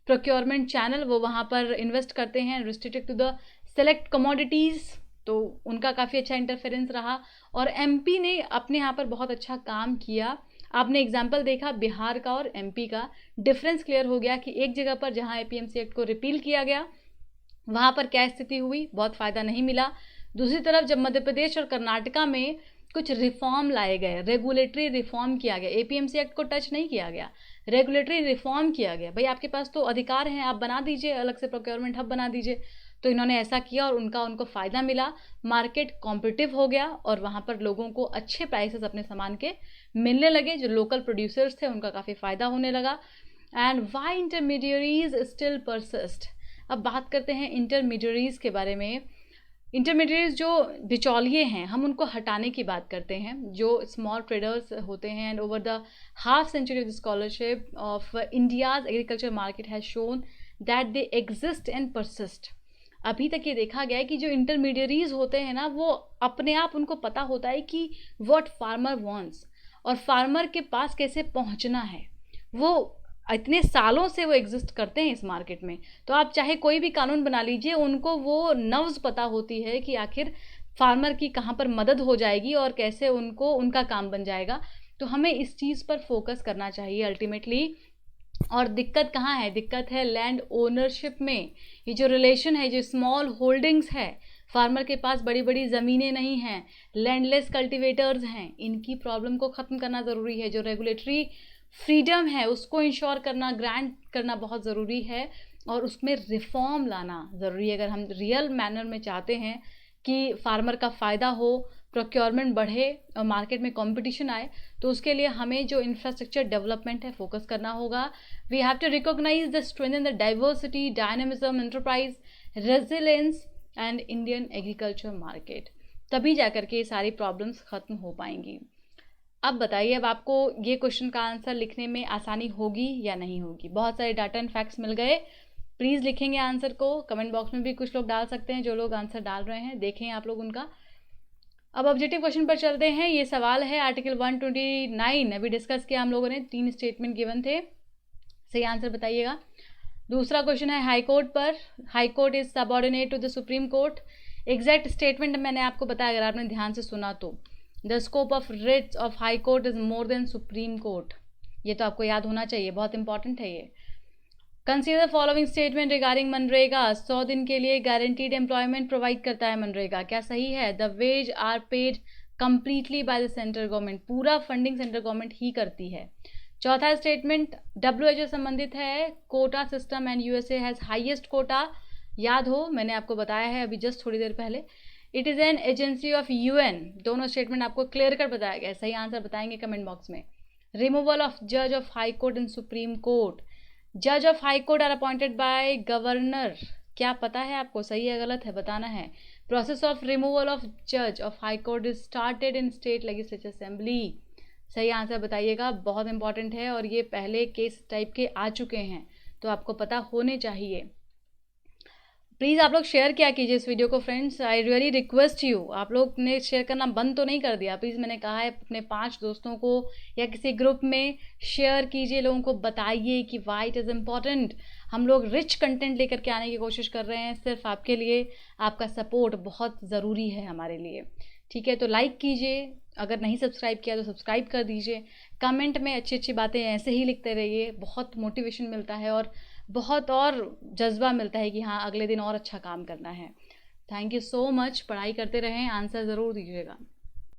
प्रोक्योरमेंट चैनल, वो वहाँ पर इन्वेस्ट करते हैं restricted to the select commodities, तो उनका काफ़ी अच्छा इंटरफेरेंस रहा और एमपी ने अपने यहाँ पर बहुत अच्छा काम किया। आपने एग्जाम्पल देखा बिहार का और एमपी का, डिफरेंस क्लियर हो गया कि एक जगह पर जहाँ एपीएमसी एक्ट को रिपील किया गया वहाँ पर क्या स्थिति हुई, बहुत फ़ायदा नहीं मिला। दूसरी तरफ जब मध्य प्रदेश और कर्नाटका में कुछ रिफॉर्म लाए गए, रेगुलेटरी रिफॉर्म किया गया, एपीएमसी एक्ट को टच नहीं किया गया, रेगुलेटरी रिफॉर्म किया गया। भाई आपके पास तो अधिकार हैं, आप बना दीजिए, अलग से प्रोक्योरमेंट हब बना दीजिए। तो इन्होंने ऐसा किया और उनको फ़ायदा मिला, मार्केट कॉम्पिटिटिव हो गया और वहाँ पर लोगों को अच्छे प्राइसेस अपने सामान के मिलने लगे। जो लोकल प्रोड्यूसर्स थे उनका काफ़ी फ़ायदा होने लगा। And why intermediaries still persist. अब बात करते हैं इंटरमीडियरीज के बारे में। इंटरमीडियरीज जो बिचौलिए हैं, हम उनको हटाने की बात करते हैं, जो स्मॉल ट्रेडर्स होते हैं। And over the half century of the scholarship of India's agriculture market has shown that they exist and persist. अभी तक ये देखा गया है कि जो इंटरमीडियरीज होते हैं ना, वो अपने आप उनको पता होता है कि व्हाट फार्मर वांट्स और फार्मर के पास कैसे पहुंचना है। वो इतने सालों से वो एग्जिस्ट करते हैं इस मार्केट में। तो आप चाहे कोई भी कानून बना लीजिए, उनको वो नव्ज़ पता होती है कि आखिर फार्मर की कहाँ पर मदद हो जाएगी और कैसे उनको उनका काम बन जाएगा। तो हमें इस चीज़ पर फोकस करना चाहिए अल्टीमेटली। और दिक्कत कहाँ है? दिक्कत है लैंड ओनरशिप में। ये जो रिलेशन है, जो स्मॉल होल्डिंग्स है, फार्मर के पास बड़ी बड़ी ज़मीनें नहीं हैं, लैंडलेस कल्टीवेटर्स हैं, इनकी प्रॉब्लम को ख़त्म करना ज़रूरी है। जो रेगुलेटरी फ्रीडम है उसको इंश्योर करना, ग्रांट करना बहुत ज़रूरी है और उसमें रिफॉर्म लाना ज़रूरी है। अगर हम रियल मैनर में चाहते हैं कि फार्मर का फ़ायदा हो, प्रोक्योरमेंट बढ़े और मार्केट में कंपटीशन आए, तो उसके लिए हमें जो इंफ्रास्ट्रक्चर डेवलपमेंट है फोकस करना होगा. We have to recognise the strength in the diversity, dynamism, enterprise, resilience and Indian agriculture market. तभी जाकर के ये सारी प्रॉब्लम्स ख़त्म हो पाएंगी. अब बताइए, अब आपको ये क्वेश्चन का आंसर लिखने में आसानी होगी या नहीं होगी? बहुत सारे डाटा एंड फैक्ट्स मिल गए. प्लीज़ लिखेंगे आंसर को. कमेंट बॉक्स में भी कुछ लोग डाल सकते हैं, जो लोग आंसर डाल रहे हैं देखें आप लोग उनका. अब ऑब्जेक्टिव क्वेश्चन पर चलते हैं. ये सवाल है आर्टिकल 129. अभी डिस्कस किया हम लोगों ने, 3 स्टेटमेंट गिवन थे, सही आंसर बताइएगा. दूसरा क्वेश्चन है हाई कोर्ट पर. High court is subordinate to the supreme court. Exact statement मैंने आपको बताया, अगर आपने ध्यान से सुना तो. The scope of writs of high court is more than supreme court. ये तो आपको याद होना चाहिए, बहुत इंपॉर्टेंट है ये. Consider following statement regarding MNREGA. 100 दिन के लिए गारंटीड एम्प्लॉयमेंट प्रोवाइड करता है मनरेगा. क्या सही है? The wage are paid completely by the central government. पूरा फंडिंग सेंट्रल गवर्नमेंट ही करती है. चौथा स्टेटमेंट WHO संबंधित है. Quota system and USA has highest quota. याद हो, मैंने आपको बताया है अभी जस्ट थोड़ी देर पहले. It is an agency of UN. दोनों स्टेटमेंट आपको क्लियर कर बताया गया. सही आंसर बताएंगे कमेंट बॉक्स में. रिमूवल ऑफ जज of high court in supreme court. जज of high court are appointed by governor. क्या पता है आपको? सही है गलत है बताना है. प्रोसेस ऑफ रिमूवल ऑफ जज of high court is started in state legislature assembly. सही आंसर बताइएगा, बहुत इंपॉर्टेंट है और ये पहले केस टाइप के आ चुके हैं, तो आपको पता होने चाहिए. प्लीज़ आप लोग शेयर किया कीजिए इस वीडियो को friends. I really request you. आप लोग ने शेयर करना बंद तो नहीं कर दिया. प्लीज़ मैंने कहा है अपने 5 दोस्तों को या किसी ग्रुप में शेयर कीजिए, लोगों को बताइए कि वाई इट इज़ इम्पॉर्टेंट. हम लोग रिच कंटेंट लेकर के आने की कोशिश कर रहे हैं सिर्फ आपके लिए. आपका सपोर्ट बहुत ज़रूरी है हमारे लिए. ठीक है, तो लाइक कीजिए, अगर नहीं सब्सक्राइब किया तो सब्सक्राइब कर दीजिए. कमेंट में अच्छी अच्छी बातें ऐसे ही लिखते रहिए, बहुत मोटिवेशन मिलता है और बहुत और जज्बा मिलता है कि हाँ अगले दिन और अच्छा काम करना है. Thank you so much. पढ़ाई करते रहें, आंसर ज़रूर दीजिएगा.